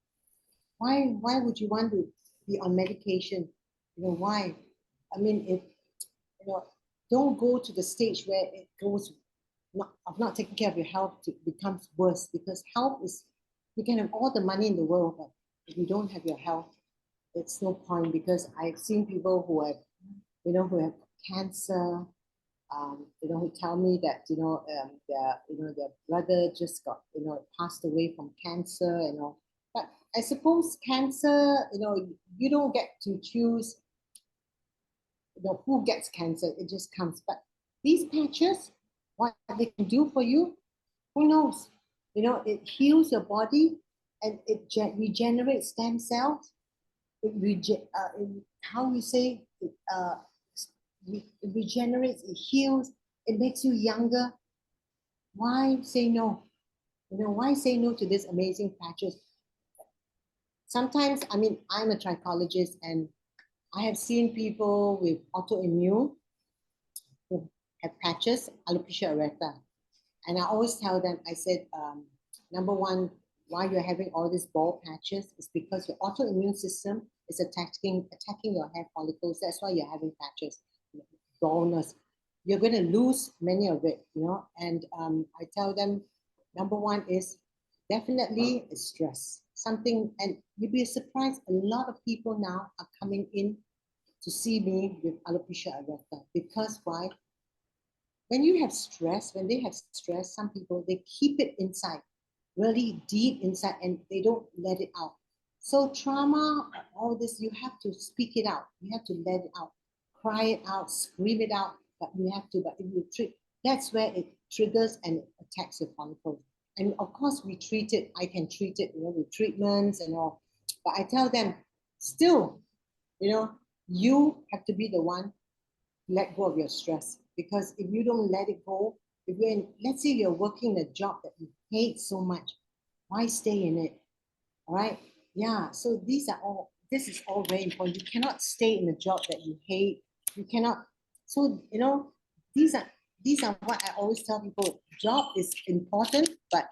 Why would you want to be on medication? Why? I mean, if don't go to the stage where it goes of not taking care of your health, it becomes worse, because health is, you can have all the money in the world, but if you don't have your health, it's no point. Because I've seen people who have, who have cancer, who tell me that, their brother just got, passed away from cancer and all. But I suppose cancer, you don't get to choose, who gets cancer, it just comes. But these patches, what they can do for you, who knows? It heals your body and it regenerates stem cells. How you say, it regenerates, it heals, it makes you younger. Why say no? Why say no to these amazing patches? Sometimes, I mean, I'm a trichologist and I have seen people with autoimmune who have patches, alopecia areata. And I always tell them, I said, number one, why you're having all these bald patches is because your autoimmune system is attacking your hair follicles. That's why you're having patches, baldness. You're going to lose many of it, And I tell them, number one is definitely stress. Something, and you'd be surprised, a lot of people now are coming in to see me with alopecia areata. Because why? When you have stress, when they have stress, some people, they keep it inside, really deep inside, and they don't let it out. So trauma, all this, you have to speak it out. You have to let it out, cry it out, scream it out, but you have to. But if you treat, that's where it triggers and it attacks your follicles. And of course, we treat it. I can treat it, with treatments and all. But I tell them, still, you have to be the one to let go of your stress. Because if you don't let it go, if you're in, let's say you're working a job that you hate so much, why stay in it? All right? Yeah. So this is all very important. You cannot stay in a job that you hate. You cannot. So these are what I always tell people. Job is important, but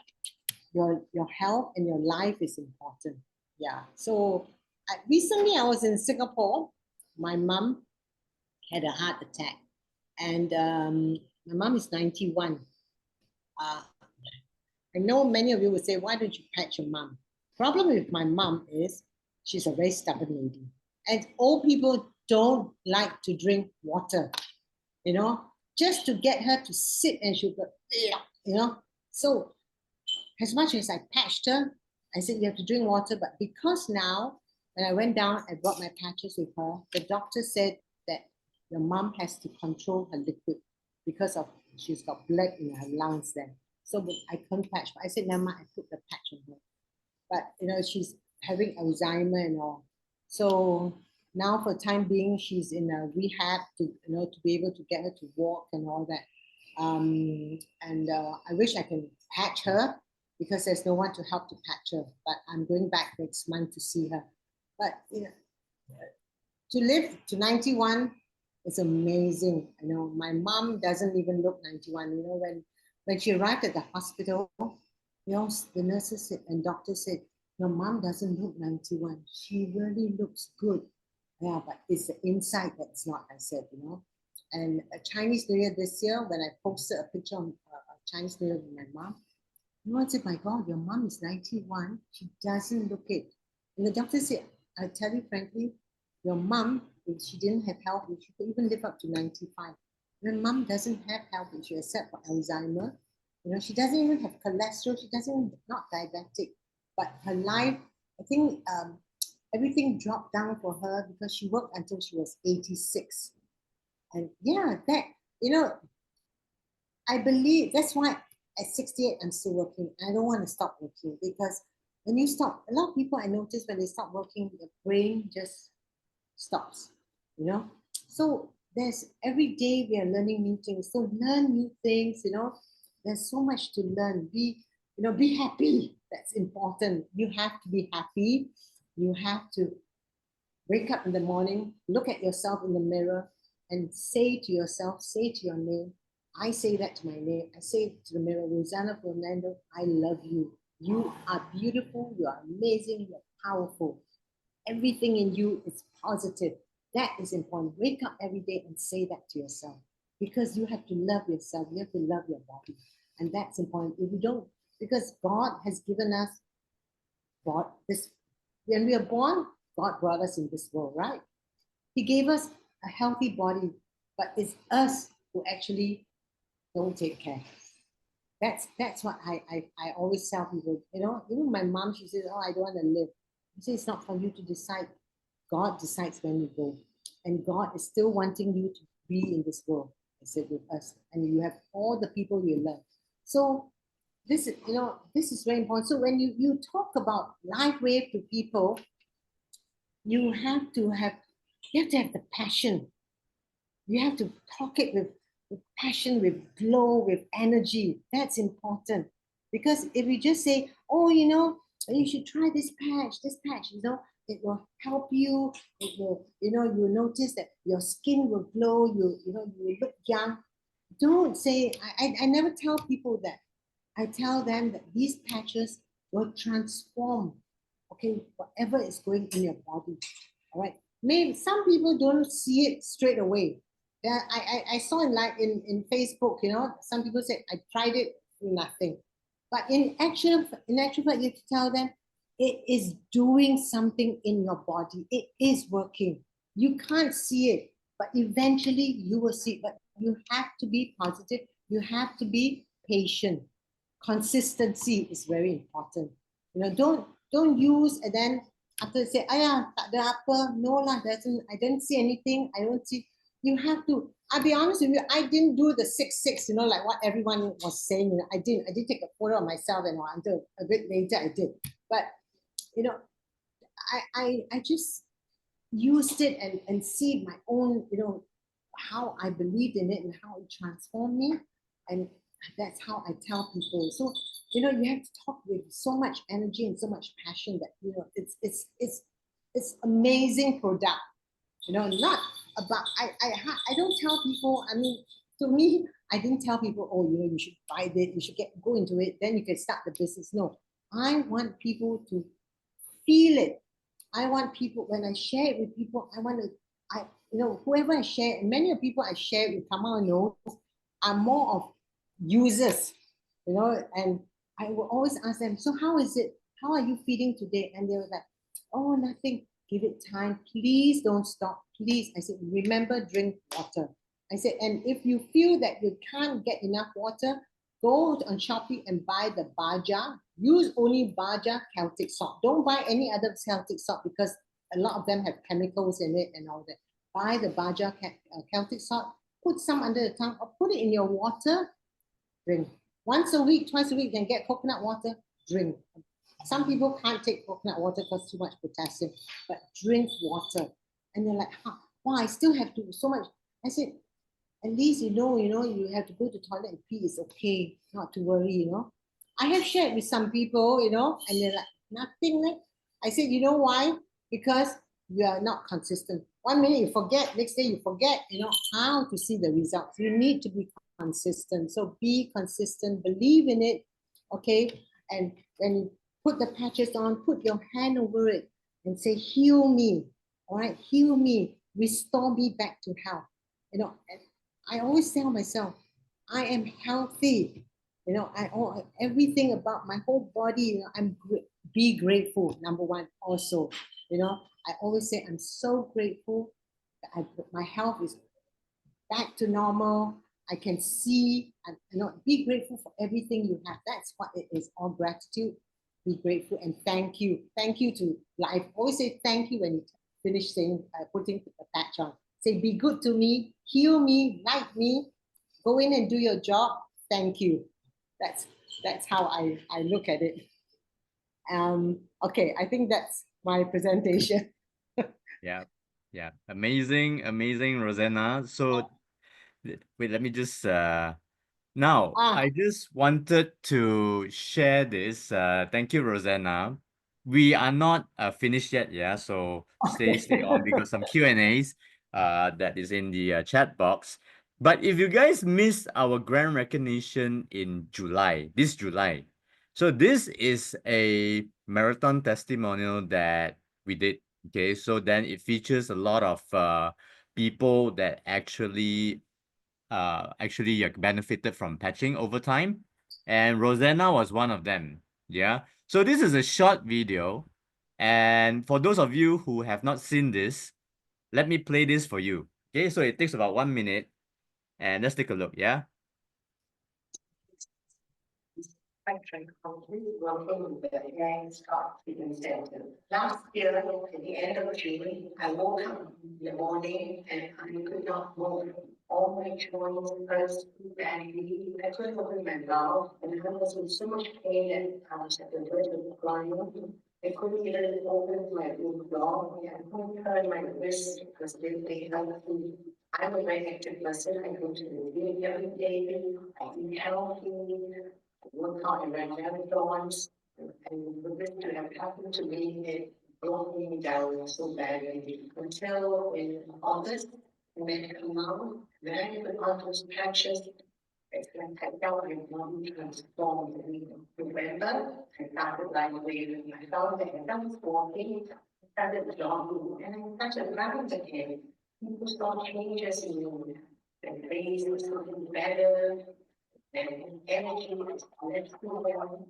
your health and your life is important. Yeah. So recently I was in Singapore. My mom had a heart attack, and my mom is 91. I know many of you would say, why don't you patch your mom? Problem with my mom is she's a very stubborn lady, and old people don't like to drink water. Just to get her to sit, and she'll go, So as much as I patched her, I said, you have to drink water. But because now, when I went down, I brought my patches with her, the doctor said that your mom has to control her liquid because of she's got blood in her lungs then. So I couldn't patch. But I said, never mind, I put the patch on her. But, she's having Alzheimer and all. So now for the time being, she's in a rehab to be able to get her to walk and all that. I wish I can patch her because there's no one to help to patch her. But I'm going back next month to see her. But to live to 91 is amazing. My mom doesn't even look 91. When she arrived at the hospital, the nurses and doctors said, your mom doesn't look 91. She really looks good. Yeah, but it's the inside that's not, I said, And a Chinese New Year this year, when I posted a picture of Chinese New Year with my mom, everyone said, my God, your mom is 91. She doesn't look it. And the doctor said, I tell you frankly, your mom, if she didn't have health, she could even live up to 95. Your mom doesn't have health issue except for Alzheimer. She doesn't even have cholesterol. She doesn't, not diabetic. But her life, I think everything dropped down for her because she worked until she was 86. And yeah, that, I believe that's why at 68, I'm still working. I don't want to stop working because when you stop, a lot of people I notice when they stop working, the brain just stops, you know. So there's every day we are learning new things. So learn new things, you know. There's so much to learn. Be happy. That's important. You have to be happy. You have to wake up in the morning, look at yourself in the mirror, and say to yourself, say to your name. I say that to my name. I say to the mirror, Rosanna Fernando, I love you. You are beautiful. You are amazing. You are powerful. Everything in you is positive. That is important. Wake up every day and say that to yourself, because you have to love yourself. You have to love your body. And that's important. If you don't, because God has given us this, when we are born, God brought us in this world, right? He gave us a healthy body, but it's us who actually don't take care. That's what I always tell people, you know. Even my mom, she says, oh, I don't want to live. I say, it's not for you to decide. God decides when you go. And God is still wanting you to be in this world, I said, with us. And you have all the people you love. So this is, you know, this is very important. So when you talk about LifeWave to people, you have to have the passion. You have to talk it with passion, with glow, with energy. That's important. Because if you just say, oh, you know, you should try this patch, you know, it will help you. It will, you know, you'll notice that your skin will glow, you know, you will look young. Don't say, I never tell people that. I tell them that these patches will transform, okay, whatever is going in your body. All right. Maybe some people don't see it straight away. Yeah, I saw in Facebook, you know, some people say, I tried it, nothing. But in actual fact, you have to tell them it is doing something in your body. It is working. You can't see it, but eventually you will see it. But you have to be positive. You have to be patient. Consistency is very important. You know, don't use and then after say, tak ada apa, no lah, I didn't see anything. I don't see. You have to. I'll be honest with you. I didn't do the 6-6. You know, like what everyone was saying. You know, I did take a photo of myself, and until a bit later I did. But you know, I just used it and see my own. You know, how I believed in it and how it transformed me, and that's how I tell people. So you know, you have to talk with so much energy and so much passion that you know it's amazing product. You know, not about I don't tell people. I mean, to me, I didn't tell people, oh, you know, you should buy it, you should go into it, then you can start the business. No, I want people to feel it. I want people, when I share it with people, you know, whoever I share, and many of people I share with, Kamal knows, are more of users, you know, and I will always ask them, so how is it? How are you feeling today? And they were like, oh, nothing. Give it time. Please don't stop. Please. I said, remember, drink water. I said, and if you feel that you can't get enough water, go on Shopee and buy the Baja. Use only Baja Celtic salt. Don't buy any other Celtic salt because a lot of them have chemicals in it and all that. Buy the Baja Celtic salt. Put some under the tongue or put it in your water. Drink. Once a week, twice a week, then get coconut water. Drink. Some people can't take coconut water because too much potassium, but drink water. And they're like, wow, I still have to so much. I said, at least you know, you have to go to the toilet and pee. It's okay, not to worry, you know. I have shared with some people, you know, and they're like, nothing like. I said, you know why? Because you are not consistent. 1 minute you forget, next day you forget, you know, how to see the results. You need to be consistent. So be consistent, believe in it, okay? And when you put the patches on, put your hand over it and say, heal me, all right? Heal me, restore me back to health. You know, and I always tell myself, I am healthy. You know, everything about my whole body, you know, be grateful, number one, also. You know, I always say, I'm so grateful that my health is back to normal. I can see, and you know, be grateful for everything you have. That's what it is, all gratitude. Be grateful and thank you. Thank you to life. Always say thank you when you finish saying, putting the patch on. Say, be good to me, heal me, like me, go in and do your job. Thank you. That's how I look at it. Okay, I think that's my presentation. Yeah, yeah, amazing, amazing, Rosanna. So wait, let me just now I just wanted to share this. Thank you, Rosanna. We are not finished yet, yeah. So stay on because some Q&As that is in the chat box. But if you guys missed our grand recognition in July, this July, so this is a marathon testimonial that we did. Okay, so then it features a lot of people that actually benefited from patching over time, and Rosanna was one of them. Yeah, so this is a short video, and for those of you who have not seen this, let me play this for you. Okay, so it takes about 1 minute, and let's take a look. Yeah. Last year, at the end of June, I woke up in the morning and I could not move. All my joints hurt badly. I couldn't open my mouth and I was in so much pain and I was at the verge of crying. I couldn't even open my jaw. I couldn't turn my wrist because they held me. I'm a very active person. I go to the gym every day. I eat healthy. I work hard and run marathons. And for this to have happened to me, it brought me down so badly. Until in August, I met Kamal, then I put on those patches. I felt my body transformed. In November, I started LIFEWAVE. I found that I was walking, I started jogging, and I started running again. People saw changes in me. The face was looking better, and energy was less well.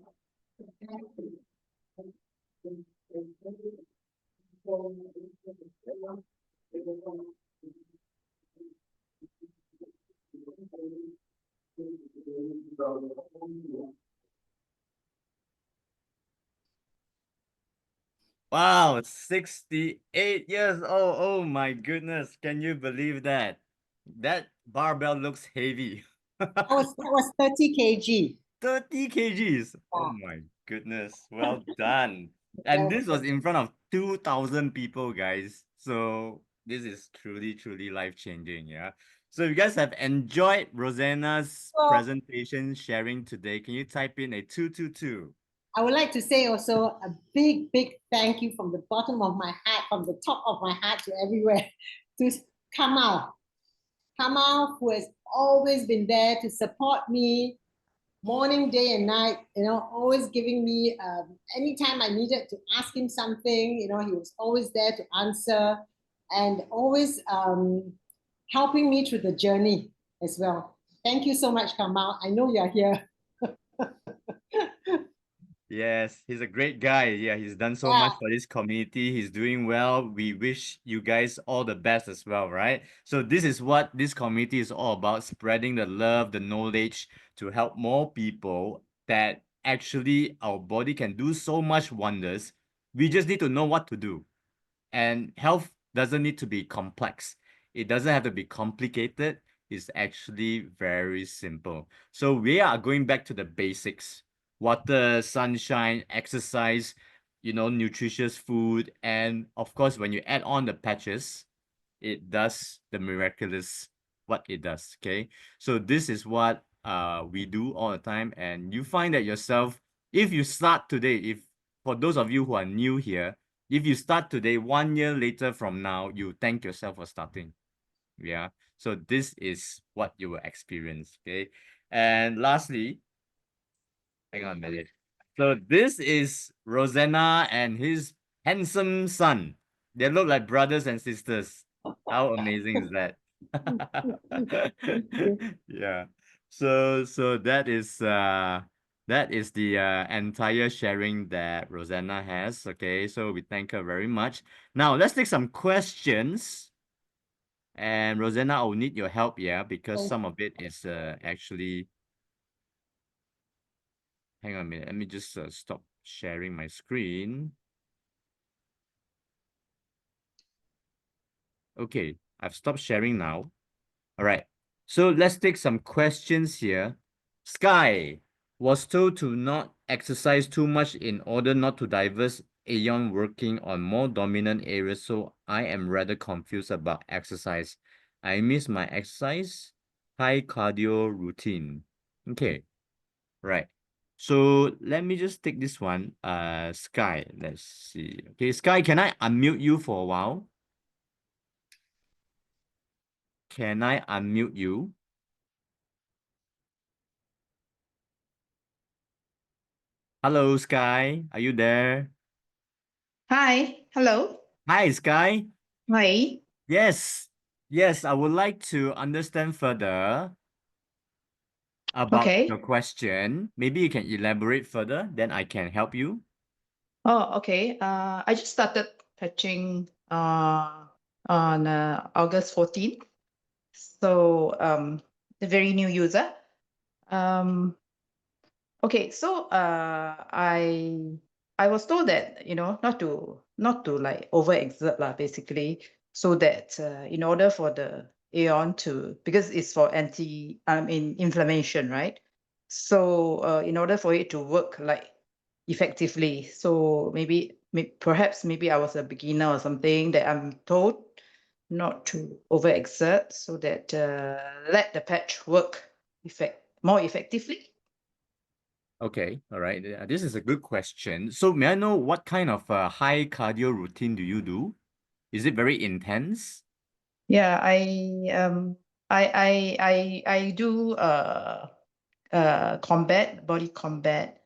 Wow, 68 years old. Oh my goodness. Can you believe that? That barbell looks heavy. That was 30 kg. 30 kgs. Oh my goodness. Well done. And this was in front of 2,000 people, guys. So this is truly, truly life-changing, yeah? So if you guys have enjoyed Rosanna's presentation sharing today, can you type in a 222? I would like to say also a big, big thank you from the bottom of my heart, from the top of my heart to everywhere, to Kamal. Kamal, who has always been there to support me, morning, day, and night, always giving me, anytime I needed to ask him something, he was always there to answer and always helping me through the journey as well. Thank you so much, Kamal. I know you're here. Yes, he's a great guy. Yeah, he's done so much for this community. He's doing well. We wish you guys all the best as well, right? So this is what this community is all about, spreading the love, the knowledge to help more people that actually our body can do so much wonders. We just need to know what to do. And health doesn't need to be complex. It doesn't have to be complicated. It's actually very simple. So we are going back to the basics. Water, sunshine, exercise, nutritious food. And of course, when you add on the patches, it does the miraculous what it does. Okay. So this is what we do all the time. And you find that yourself, if you start today, for those of you who are new here, if you start today, 1 year later from now, you thank yourself for starting. Yeah. So this is what you will experience. Okay. And lastly, hang on a minute. So this is Rosanna and his handsome son. They look like brothers and sisters. How amazing is that? Yeah. So that is the entire sharing that Rosanna has. Okay, so we thank her very much. Now let's take some questions. And Rosanna, I'll need your help, yeah, because some of it is actually. Hang on a minute. Let me just stop sharing my screen. Okay, I've stopped sharing now. All right. So let's take some questions here. Sky, Was told to not exercise too much in order not to diverse Aeon working on more dominant areas, so I am rather confused about exercise. I miss my exercise, high cardio routine. Okay, right. So let me just take this one. Sky, let's see. Okay, Sky, can I unmute you for a while? Can I unmute you? Hello, Sky. Are you there? Hi. Hello. Hi, Sky. Hi. Yes. Yes, I would like to understand further about your question. Maybe you can elaborate further, then I can help you. Oh, okay. I just started patching on August 14th. So a very new user. Okay, so I was told that, you know, not to like overexert lah, basically, so that in order for the Aeon to, because it's for inflammation, right? So in order for it to work like effectively, so perhaps maybe I was a beginner or something, that I'm told not to overexert, so that let the patch work more effectively. Okay, all right. This is a good question. So may I know what kind of high cardio routine do you do? Is it very intense? Yeah, I do body combat,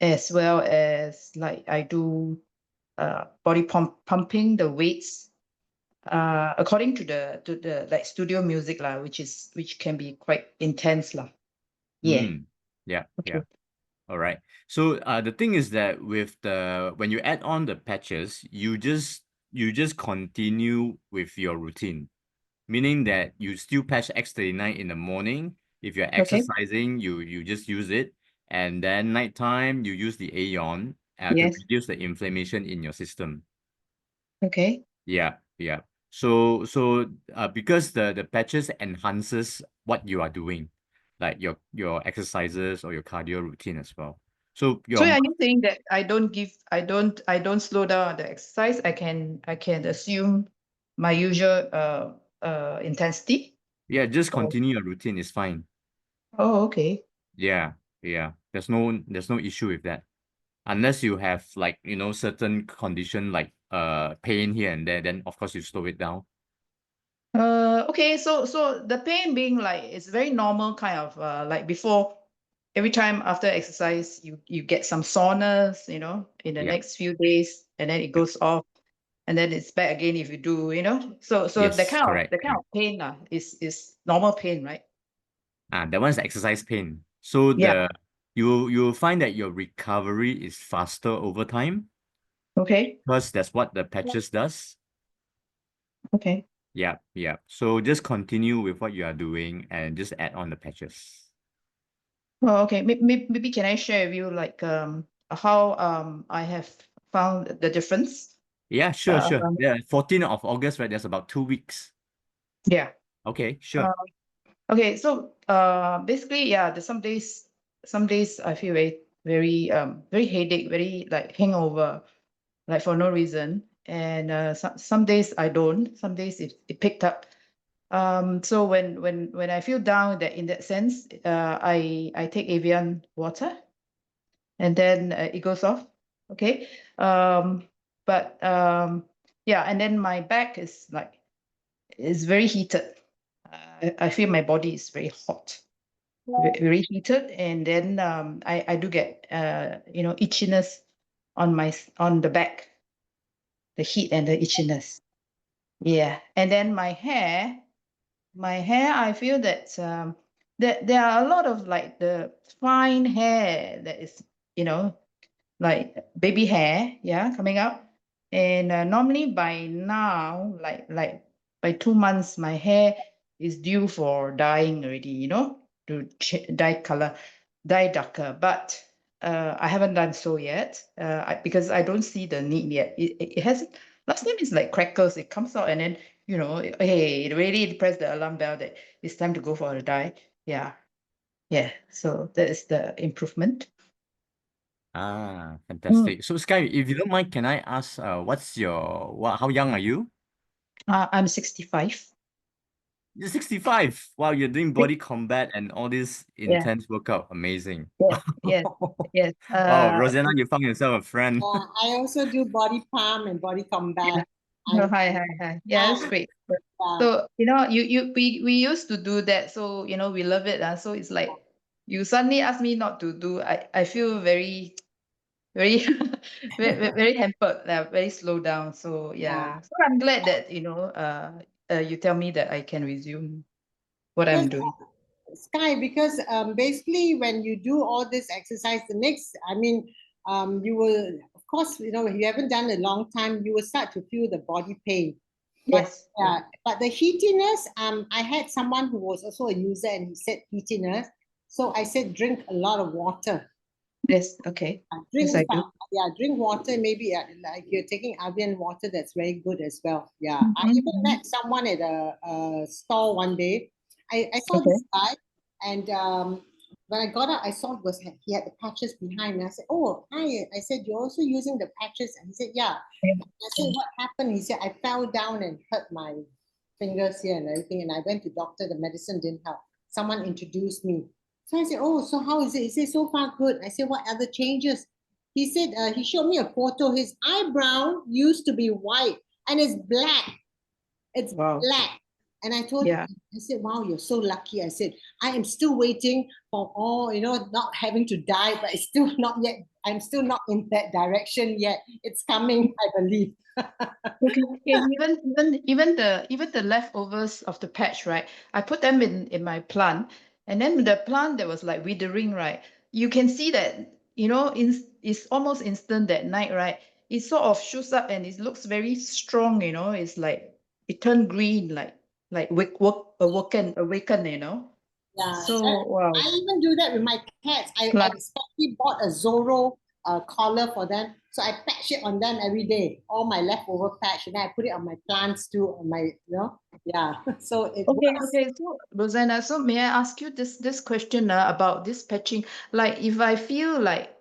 as well as like I do body pumping the weights, according to the like studio music lah, which can be quite intense lah. Yeah. Yeah, Okay. yeah. All right. So the thing is that when you add on the patches, you just continue with your routine, meaning that you still patch X39 in the morning. If you're exercising, you just use it, and then nighttime you use the Aeon to reduce the inflammation in your system. Okay. Yeah, yeah. So because the patches enhances what you are doing, like your exercises or your cardio routine as well. So So are you saying that I don't slow down the exercise? I can assume my usual intensity? yeah, just continue your routine is fine. Oh, okay. Yeah, yeah. There's no issue with that. Unless you have like, certain condition like pain here and there, then of course you slow it down. Okay, so the pain being like it's very normal kind of like before, every time after exercise you get some soreness, in the next few days, and then it goes off, and then it's back again if you do, so Yes, the kind correct. of pain is normal pain, right? That one's exercise pain. So you'll find that your recovery is faster over time. Okay. Because that's what the patches does. Okay. Yeah, yeah. So just continue with what you are doing and just add on the patches. Oh, okay. Maybe can I share with you like how I have found the difference? Yeah, sure, sure. Yeah, 14th of August, right? There's about 2 weeks. Yeah. Okay, sure. Okay, so basically, yeah, there's some days I feel very headache, very like hangover, like for no reason. And some days I don't. Some days it picked up. So when I feel down in that sense, I take Evian water, and then it goes off. Okay. Yeah, and then my back is very heated. I feel my body is very hot, very heated, and then I do get itchiness on the back, the heat and the itchiness. Yeah, and then my hair, I feel that there are a lot of like the fine hair that is like baby hair, yeah, coming up. And normally by now, like by 2 months, my hair is due for dyeing already, to dye darker. But I haven't done so yet because I don't see the need yet. It hasn't. Last time it's like crackles. It comes out and then hey, it really press the alarm bell that it's time to go for a dye. Yeah. Yeah, so that is the improvement. Fantastic. So Sky, if you don't mind, can I ask, how young are you? I'm 65. You're 65. Wow, you're doing body combat and all this Yeah. intense workout. Amazing. Yes. Wow, Rosanna, you found yourself a friend. I also do body palm and body combat. Oh, hi. Yeah, that's great. So we used to do that. So we love it. So it's like you suddenly ask me not to do. I feel very very very hampered, very slowed down. So yeah. So I'm glad that you tell me that I can resume what I'm doing. Sky, because basically when you do all this exercise, you will, of course, if you haven't done it a long time, you will start to feel the body pain. Yes. But the heatiness, I had someone who was also a user and he said heatiness. So I said, drink a lot of water. Yes, okay. Drink, yes, I do. Drink water, maybe like you're taking Avian water, that's very good as well. Yeah, I even met someone at a store one day. I saw this guy, and when I got out, I saw he had the patches behind me. I said, "Oh, hi." I said, "You're also using the patches?" And he said, "Yeah." I said, "What happened?" He said, "I fell down and hurt my fingers here and everything, and I went to doctor. The medicine didn't help. Someone introduced me." So I said, "Oh, so how is it?" He said, "So far good." I said, "What other changes?" He said, he showed me a photo. His eyebrow used to be white and it's black. It's black. And I told him, I said, "Wow, you're so lucky." I said, "I am still waiting for not having to die, but it's still not yet. I'm still not in that direction yet. It's coming, I believe." Okay. Even the leftovers of the patch, right? I put them in my plant, and then the plant that was like withering, right? You can see that it's almost instant that night, right? It sort of shoots up and it looks very strong. It's like it turned green, like awaken. Yeah. So wow. I even do that with my cats. I especially bought a Zorro collar for them, so I patch it on them every day. All my leftover patch, and then I put it on my plants too. On my, yeah. So it works. Okay. So Rosanna, so may I ask you this question about this patching? Like if I feel like,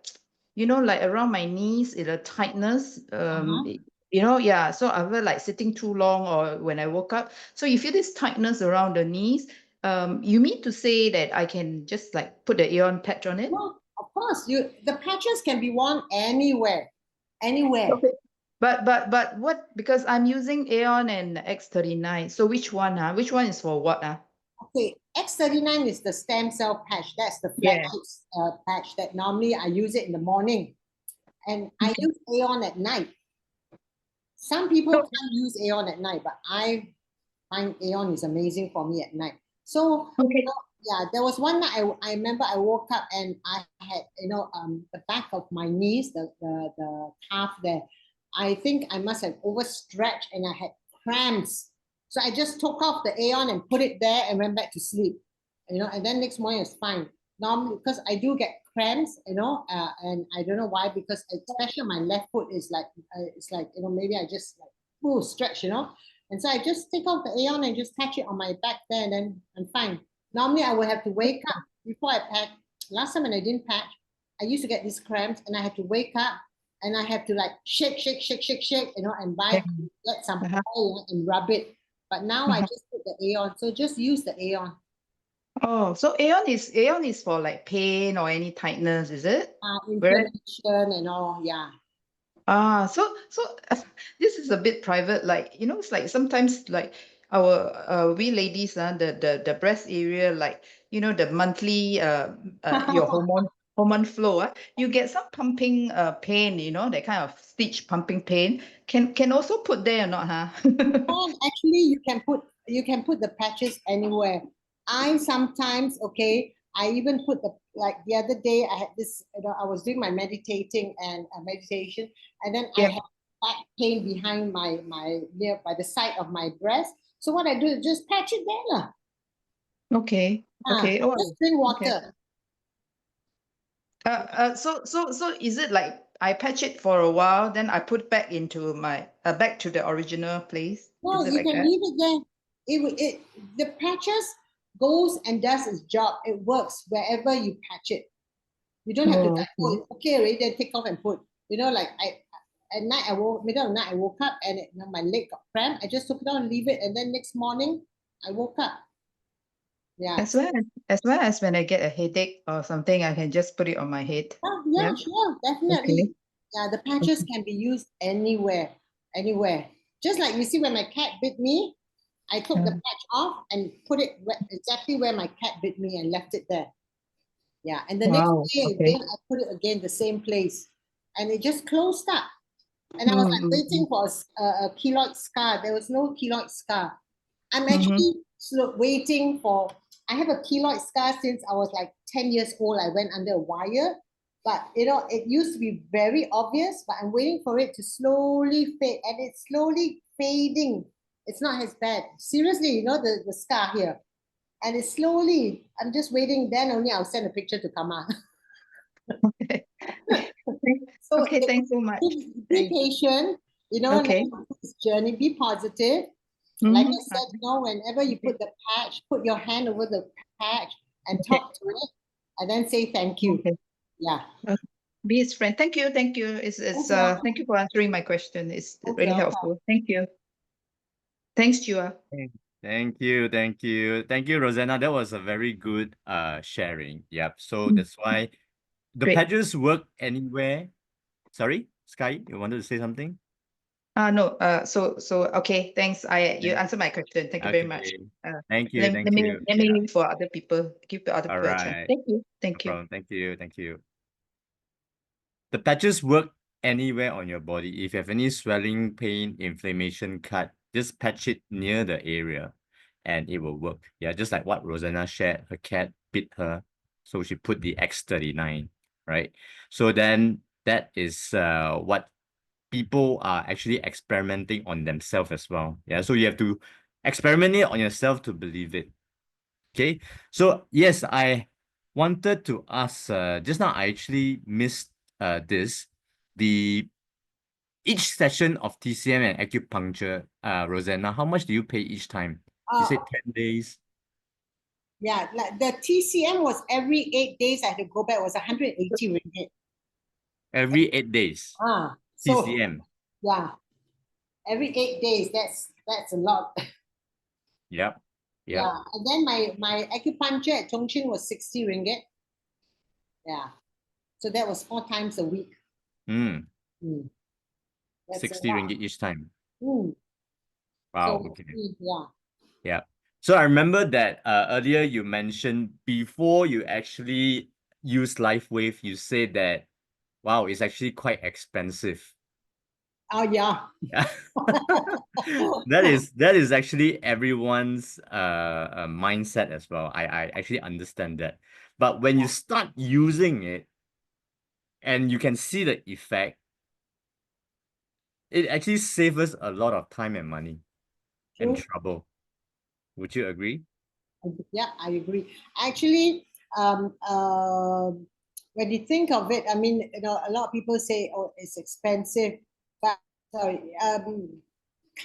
like around my knees, a tightness, so I feel like sitting too long or when I woke up. So you feel this tightness around the knees. You mean to say that I can just like put the Aeon patch on it? Well, of course, the patches can be worn anywhere. Okay. But what, because I'm using Aeon and X39. So which one? Which one is for what? Okay, X39 is the stem cell patch. That's the flagship patch that normally I use it in the morning. And I use Aeon at night. Some people can't use Aeon at night, but I find Aeon is amazing for me at night. So there was one night I remember I woke up and I had the back of my knees, the calf there. I think I must have overstretched and I had cramps. So I just took off the Aeon and put it there and went back to sleep. And then next morning it was fine. Normally, because I do get cramps, and I don't know why, because especially my left foot is like it's like maybe I just like stretch, and so I just take off the Aeon and just patch it on my back there, and then I'm fine. Normally I would have to wake up before I patch. Last time when I didn't patch, I used to get these cramps and I had to wake up and I have to like shake, and get some oil and rub it. But now I just put the Aeon, so just use the Aeon. Oh, so Aeon is for like pain or any tightness, is it? Inflammation and all, yeah. So this is a bit private, like it's like sometimes like our we ladies, the breast area, like the monthly your hormone flow, you get some pumping pain, that kind of stitch pumping pain. Can also put there or not, Actually, you can put the patches anywhere. I sometimes, I even put the other day I had this, I was doing my meditation, and then I had back pain behind by the side of my breast. So what I do is just patch it there. Okay. Just drink water. So is it like I patch it for a while, then I put back into my back to the original place? No, you can leave it there. The patches, goes and does its job. It works wherever you patch it. You don't have to like, oh, it's okay already, then take off and put. You know, like at night middle of the night I woke up and my leg got cramped. I just took it out and leave it, and then next morning I woke up. Yeah. As well as when I get a headache or something, I can just put it on my head. Oh, yeah, sure, definitely. Okay. Yeah, the patches can be used anywhere. Just like you see when my cat bit me, I took the patch off and put it exactly where my cat bit me and left it there. Yeah, and the next day again, I put it again the same place, and it just closed up. And I was like waiting for a keloid scar. There was no keloid scar. I'm actually waiting for. I have a keloid scar since I was like 10 years old. I went under a wire, but you know it used to be very obvious. But I'm waiting for it to slowly fade, and it's slowly fading. It's not as bad. Seriously, you know the scar here. And it's slowly, I'm just waiting, then only I'll send a picture to Kama. Okay. So okay, thanks so much. Be patient, you know, this journey, be positive. Like I said, you know, whenever you put the patch, put your hand over the patch and talk to it, and then say thank you. Yeah. Be his friend. Thank you. Thank you. Thank you for answering my question. It's really helpful. Thank you. Thanks, Chua. Thank you, Rosanna. That was a very good sharing. Yep. So that's why the patches work anywhere. Sorry, Sky, you wanted to say something? No. So okay. Thanks. You answered my question. Thank you very much. Thank you. Let me leave for other people. Give the other All people a chance. right. Thank you. Thank No you. problem. Thank you. The patches work anywhere on your body. If you have any swelling, pain, inflammation, cut, just patch it near the area and it will work. Yeah, just like what Rosanna shared, her cat bit her, so she put the X39, right? So then that is what people are actually experimenting on themselves as well. Yeah, so you have to experiment it on yourself to believe it. Okay, so yes, I wanted to ask, just now I actually missed each session of TCM and acupuncture, Rosanna, how much do you pay each time? You said 10 days. Yeah, like the TCM was every 8 days I had to go back, it was 180 ringgit. Every 8 days. So, TCM. Yeah. Every 8 days, that's a lot. Yep. Yeah. And then my acupuncture at Chongqing was 60 ringgit. Yeah. So that was 4 times a week. 60 ringgit each time. Wow. So, okay. Yeah. So I remember that earlier you mentioned before you actually use LifeWave, you said that, wow, it's actually quite expensive. Oh, yeah. That is actually everyone's mindset as well. I actually understand that. But when you start using it and you can see the effect, it actually saves us a lot of time and money and trouble. Would you agree? Yeah, I agree. Actually, when you think of it, I mean, you know, a lot of people say, oh, it's expensive. But sorry,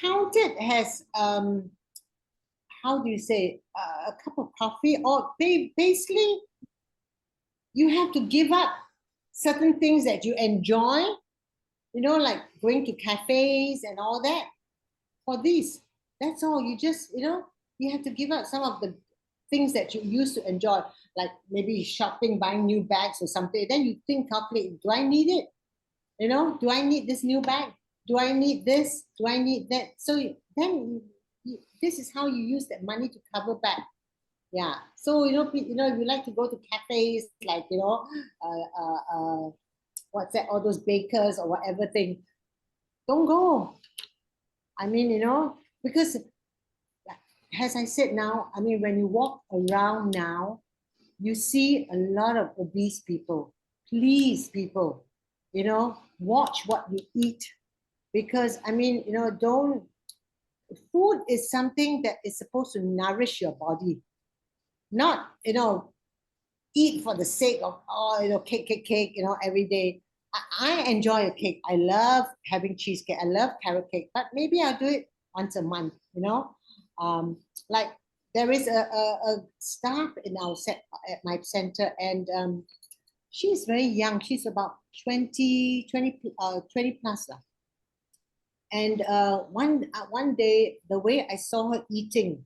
count it as how do you say, a cup of coffee, or basically you have to give up certain things that you enjoy, you know, like going to cafes and all that for this. That's all. You just, you know, you have to give up some of the things that you used to enjoy, like maybe shopping, buying new bags or something. Then you think, calculate, do I need it? You know, do I need this new bag? Do I need this? Do I need that? So then this is how you use that money to cover back. Yeah. So, you know, you like to go to cafes, like, you know, what's that, all those bakers or whatever thing. Don't go. I mean, you know, because as I said now, I mean, when you walk around now, you see a lot of obese people. Please, people, you know, watch what you eat. Because, I mean, you know, food is something that is supposed to nourish your body. Not, you know, eat for the sake of, oh, you know, cake, you know, every day. I enjoy a cake. I love having cheesecake. I love carrot cake, but maybe I'll do it once a month, you know. Like there is a staff in our at my center, and she's very young. She's about 20 plus. And one day, the way I saw her eating,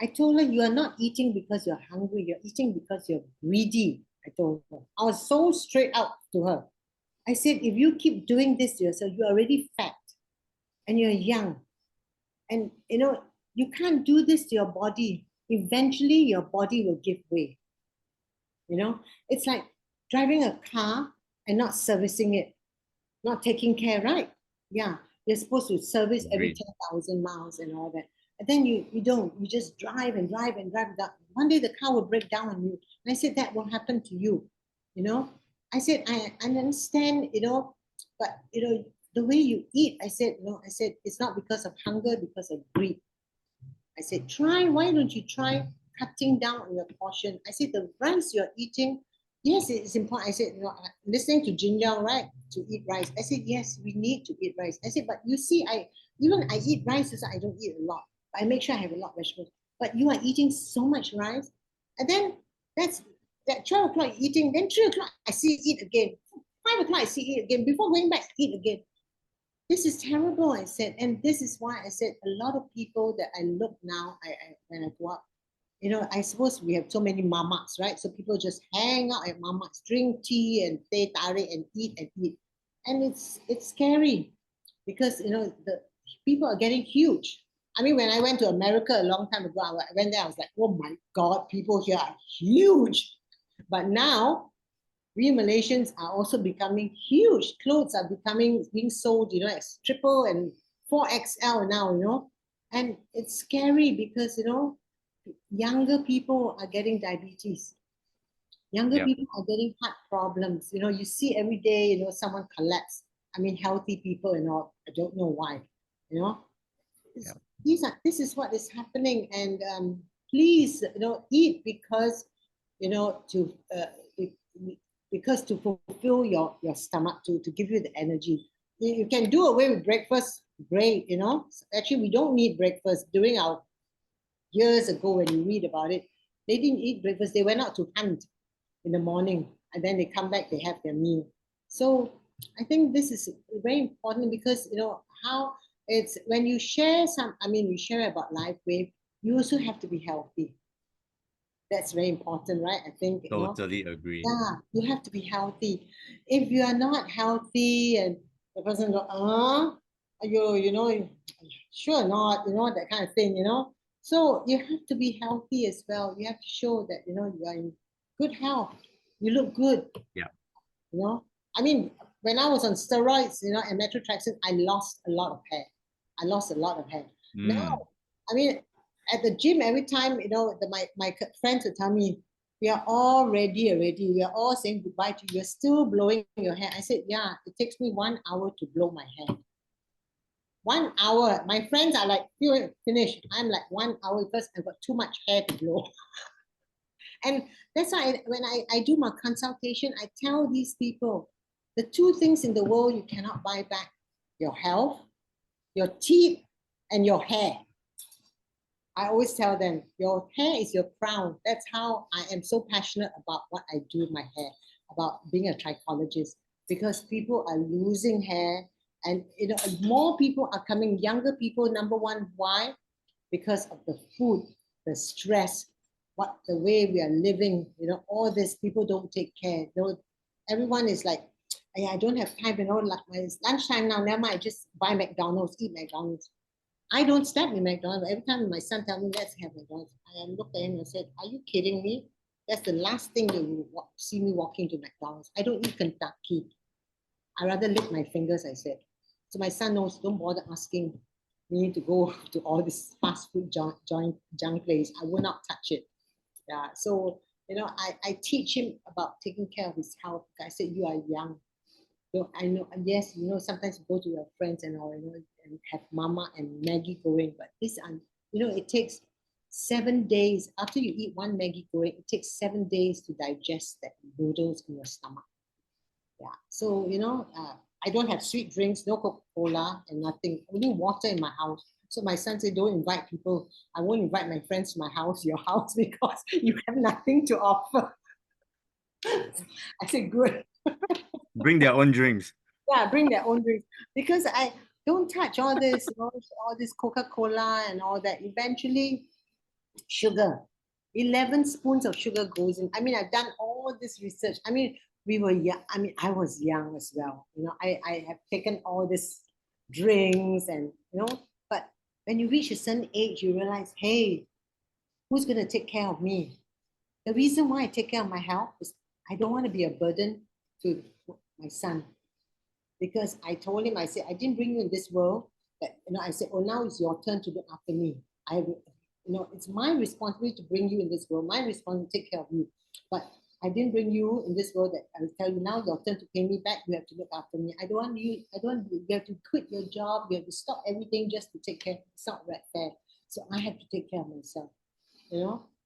I told her, you are not eating because you're hungry. You're eating because you're greedy. I told her. I was so straight out to her. I said, if you keep doing this to yourself, you're already fat and you're young. And, you can't do this to your body. Eventually, your body will give way. It's like driving a car and not servicing it, not taking care, right? Yeah, you're supposed to service every 10,000 miles and all that. And then you don't, you just drive and drive and drive. One day the car will break down on you. And I said, that will happen to you, I said, I understand, but, the way you eat, I said, it's not because of hunger, because of greed. I said, why don't you try cutting down on your portion? I said, the rice you're eating, yes, it's important. I said, listening to Jinlong, right, to eat rice. I said, yes, we need to eat rice. I said, but you see, I eat rice, so I don't eat a lot. But I make sure I have a lot of vegetables. But you are eating so much rice. And then that 12 o'clock eating, then 3 o'clock, I see you eat again. 5 o'clock, I see you eat again. Before going back, eat again. This is terrible, I said. And this is why I said a lot of people that I look now, when I go up, I suppose we have so many mamas, right? So people just hang out at mamas, drink tea and teh tarik and eat. And it's scary because, the people are getting huge. I mean, when I went to America a long time ago, I went there, I was like, oh my God, people here are huge. But now, we Malaysians are also becoming huge. Clothes are being sold, as triple and 4XL now, and it's scary because, younger people are getting diabetes. Younger people are getting heart problems. You see every day, someone collapse. I mean, healthy people and all. I don't know why, This is what is happening. And please, eat because, because to fulfill your stomach, to give you the energy. You can do away with breakfast, great, Actually, we don't need breakfast. During our years ago, when you read about it, they didn't eat breakfast. They went out to hunt in the morning, and then they come back, they have their meal. So I think this is very important because, how it's when you share you share about LifeWave, you also have to be healthy. That's very important, right? I think. Totally agree. Yeah, you have to be healthy. If you are not healthy and the person go, sure not, that kind of thing, So you have to be healthy as well. You have to show that, you are in good health. You look good. Yeah. I mean, when I was on steroids, and methotrexate, I lost a lot of hair. Now, I mean, at the gym, every time, my friends would tell me, we are all ready already. We are all saying goodbye to you. You're still blowing your hair. I said, yeah, it takes me 1 hour to blow my hair. 1 hour. My friends are like, finish. I'm like 1 hour because I've got too much hair to blow. And that's why when I do my consultation, I tell these people, the 2 things in the world you cannot buy back, your health, your teeth, and your hair. I always tell them, your hair is your crown. That's how I am so passionate about what I do with my hair, about being a trichologist, because people are losing hair and more people are coming, younger people, number one, why? Because of the food, the stress, the way we are living, all this, people don't take care. Everyone is like, I don't have time, like my lunchtime now, never mind, I just buy McDonald's, eat McDonald's. I don't stop in McDonald's. Every time my son tells me, let's have McDonald's, I looked at him and said, are you kidding me? That's the last thing you will see me walking to McDonald's. I don't eat Kentucky. I rather lick my fingers, I said. So my son knows, don't bother asking me to go to all this fast food junk place. I will not touch it. Yeah. So, I teach him about taking care of his health. I said, you are young. I know, yes, sometimes you go to your friends and all, and have mama and Maggie goreng, but this, it takes 7 days. After you eat one Maggie goreng, it takes 7 days to digest that noodles in your stomach. Yeah. So, I don't have sweet drinks, no Coca-Cola and nothing, only water in my house. So my son said, don't invite people. I won't invite my friends to my house, your house, because you have nothing to offer. I said, good. Bring their own drinks. Yeah, bring their own drinks. Because I don't touch all this, all this Coca-Cola and all that. Eventually, sugar. 11 spoons of sugar goes in. I mean, I've done all this research. I mean, we were young. I mean, I was young as well. I have taken all these drinks and, but when you reach a certain age, you realize, hey, who's going to take care of me? The reason why I take care of my health is I don't want to be a burden to my son. Because I told him, I said, I didn't bring you in this world. But, I said, oh, now it's your turn to look after me. It's my responsibility to bring you in this world, my responsibility to take care of you. But I didn't bring you in this world that I will tell you now your turn to pay me back, you have to look after me. I don't want you have to quit your job, you have to stop everything just to take care. It's not right fair. So I have to take care of myself,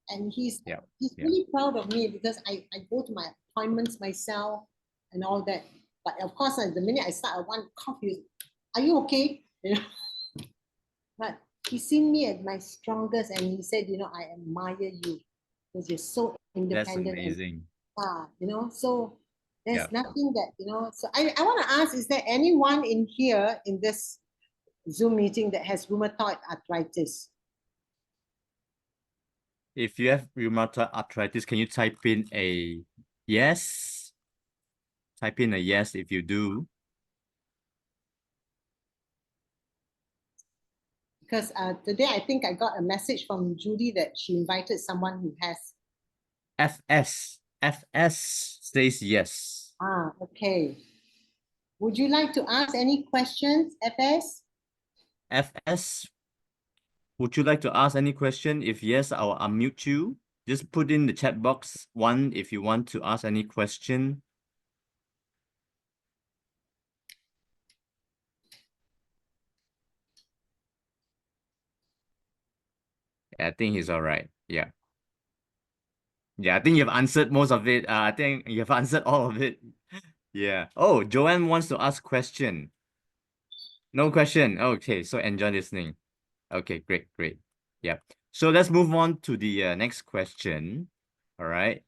And he's really proud of me because I go to my appointments myself and all that. But of course, the minute I start, I want coffee. Are you okay? But he's seen me at my strongest, and he said, I admire you because you're so independent. That's amazing. So there's nothing that, So I want to ask, is there anyone in here in this Zoom meeting that has rheumatoid arthritis? If you have rheumatoid arthritis, can you type in a yes? Type in a yes if you do. Because today I think I got a message from Judy that she invited someone who has. FS says yes. Okay. Would you like to ask any questions, FS? FS, would you like to ask any question? If yes, I'll unmute you. Just put in the chat box 1 if you want to ask any question. I think he's all right. Yeah. Yeah, I think you've answered most of it. I think you've answered all of it. Yeah. Oh, Joanne wants to ask question. No question. Okay, so enjoy listening. Okay, great. Yeah. So let's move on to the next question. All right.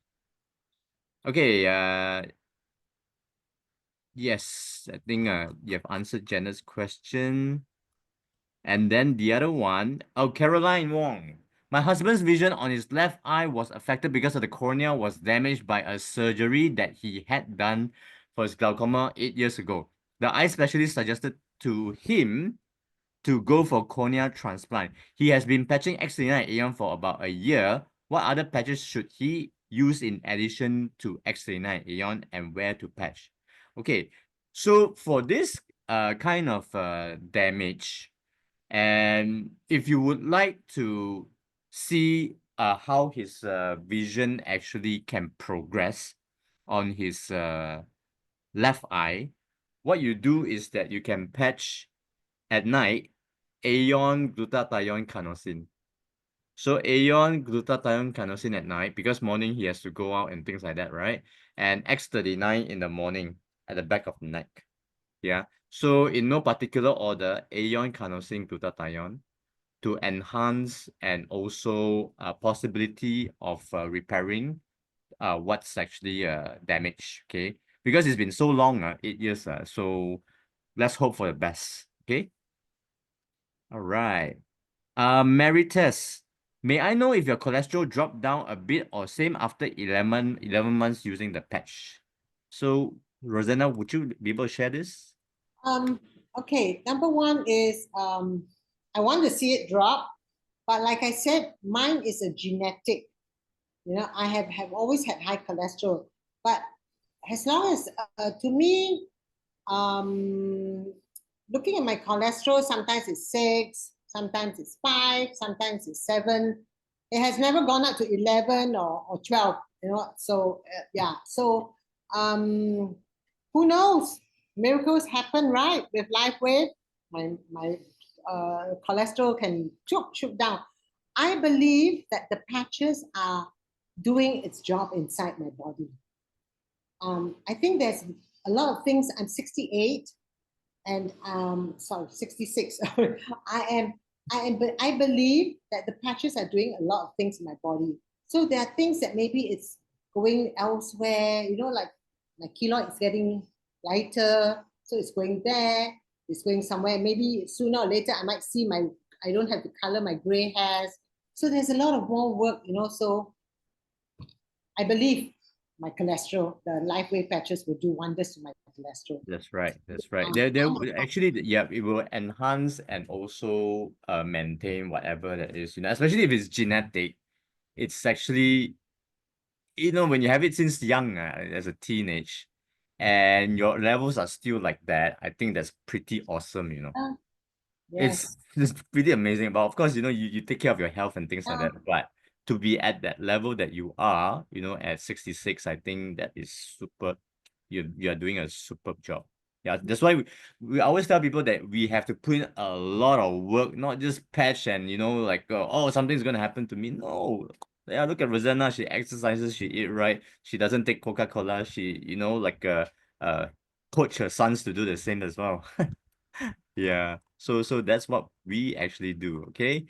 Okay. Yes, I think you have answered Jenna's question. And then the other one, Caroline Wong. My husband's vision on his left eye was affected because of the cornea was damaged by a surgery that he had done for his glaucoma 8 years ago. The eye specialist suggested to him to go for cornea transplant. He has been patching X39 Aeon for about a year. What other patches should he use in addition to X39 Aeon, and where to patch? Okay, so for this kind of damage, and if you would like to see how his vision actually can progress on his left eye, what you do is that you can patch at night Aeon glutathione carnosine. So Aeon glutathione carnosine at night, because morning he has to go out and things like that, right? And X39 in the morning at the back of the neck. Yeah. So in no particular order, Aeon carnosine glutathione to enhance and also possibility of repairing what's actually damaged. Okay, because it's been so long, 8 years. So let's hope for the best. Okay. All right. Mary Tess, may I know if your cholesterol dropped down a bit or same after 11 months using the patch? So Rosanna, would you be able to share this? Okay, number one is I want to see it drop, but like I said, mine is a genetic. I have always had high cholesterol, but as long as to me, looking at my cholesterol, sometimes it's 6, sometimes it's 5, sometimes it's 7. It has never gone up to 11 or 12. So yeah. So who knows? Miracles happen, right? With LifeWave, my cholesterol can shoot down. I believe that the patches are doing its job inside my body. I think there's a lot of things. I'm 68 and 66. I am But I believe that the patches are doing a lot of things in my body. So there are things that maybe it's going elsewhere, you know, like my keloid is getting lighter, so it's going there, it's going somewhere. Maybe sooner or later I might see I don't have to color my gray hairs. So there's a lot of more work, you know, so I believe my cholesterol, the LifeWave patches will do wonders to my cholesterol. That's right. That's right. There actually, yeah, it will enhance and also maintain whatever that is, you know, especially if it's genetic. It's actually, you know, when you have it since young, as a teenage, and your levels are still like that, I think that's pretty awesome, you know. Yes. It's pretty amazing. But of course, you know, you take care of your health and things like Yeah. that. But to be at that level that you are, you know, at 66, I think that is super. You are doing a superb job. Yeah, that's why we always tell people that we have to put in a lot of work, not just patch and, you know, like, oh, something's gonna happen to me. No. Yeah, look at Rosanna. She exercises, she eat right, she doesn't take Coca-Cola, she, you know, like coach her sons to do the same as well. Yeah. So that's what we actually do. Okay.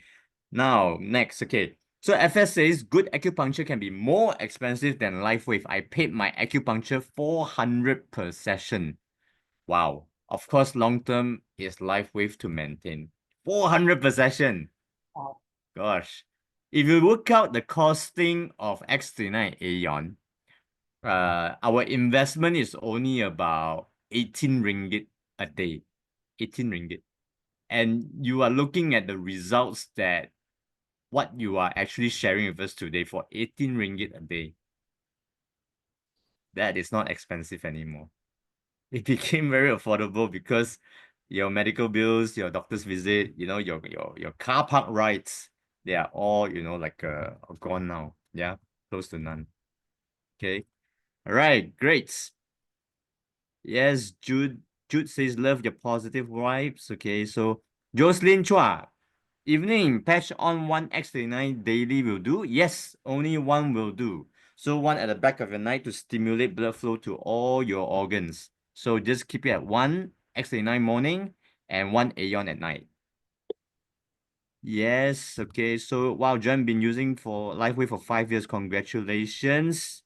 Now, next, okay. So FS says good acupuncture can be more expensive than LifeWave. I paid my acupuncture 400 per session. Wow. Of course, long term is LifeWave to maintain. 400 per session. Wow. Gosh. If you work out the costing of X39 Aeon, our investment is only about 18 ringgit a day. 18 ringgit. And you are looking at the results that what you are actually sharing with us today for 18 ringgit a day. That is not expensive anymore. It became very affordable because your medical bills, your doctor's visit, you know, your car park rides, they are all, you know, like gone now. Yeah, close to none. Okay. All right, great. Yes, Jude says love your positive vibes. Okay, so Jocelyn Chua, evening, patch on one X39 daily will do? Yes, only one will do. So one at the back of your neck to stimulate blood flow to all your organs. So just keep it at one X39 morning and one Aeon at night. Yes, okay. So wow, John been using for LifeWave for 5 years. Congratulations.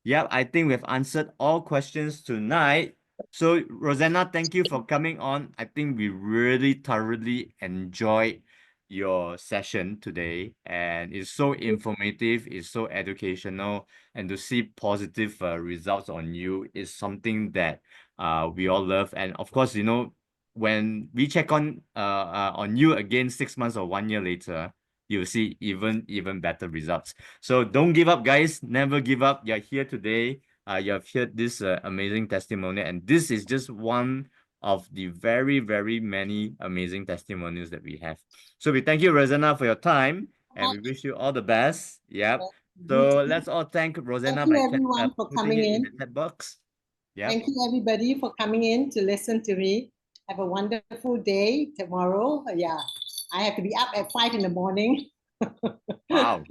Yep, I think we've answered all questions tonight. So Rosanna, thank you for coming on. I think we really thoroughly enjoyed your session today, and it's so informative, it's so educational, and to see positive results on you is something that we all love. And of course, you know, when we check on you again 6 months or 1 year later, you'll see even better results. So don't give up, guys. Never give up. You're here today. You have heard this amazing testimonial, and this is just one of the very, very many amazing testimonials that we have. So we thank you, Rosanna, for your time, and we wish you all the best. Yep. So let's all thank Rosanna Thank you by everyone for putting coming it in. the chat box. Yep. Thank you everybody for coming in to listen to me. Have a wonderful day tomorrow. Yeah, I have to be up at 5 in the morning. Wow.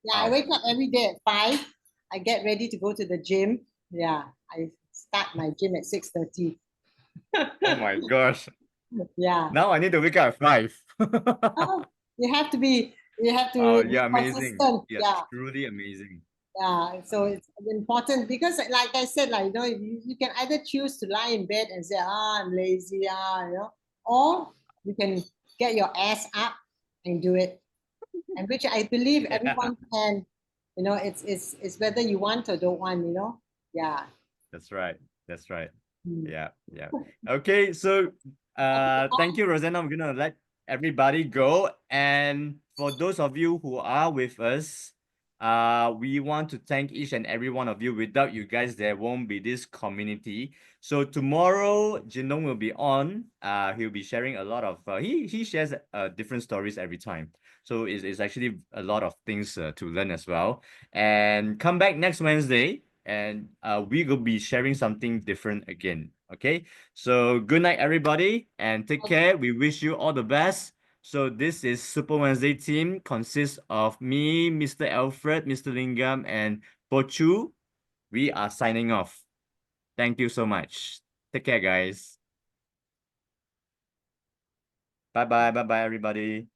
Yeah, I wake up every day at 5. I get ready to go to the gym. Yeah, I start my gym at 6:30. Oh my gosh. Yeah. Now I need to wake up at 5. Oh, you have to be Wow, be you're amazing. consistent. You're Yeah. truly amazing. Yeah, so it's important because, like I said, like, you know, you can either choose to lie in bed and say, I'm lazy, you know, or you can get your ass up and do it, and which I believe everyone can. You know, it's whether you want or don't want. You know, yeah. That's right. That's right. Mm. Yeah, yeah. Okay, so thank you, Rosanna. I'm gonna let everybody go. And for those of you who are with us, we want to thank each and every one of you. Without you guys, there won't be this community. So tomorrow, Jinlong will be on. He'll be sharing a lot of he shares different stories every time. So it's actually a lot of things to learn as well. And come back next Wednesday, and we will be sharing something different again. Okay, so good night, everybody, and take care. We wish you all the best. So this is Super Wednesday team, consists of me, Mr. Alfred, Mr. Lingam, and Pochu. We are signing off. Thank you so much. Take care, guys. Bye bye, everybody.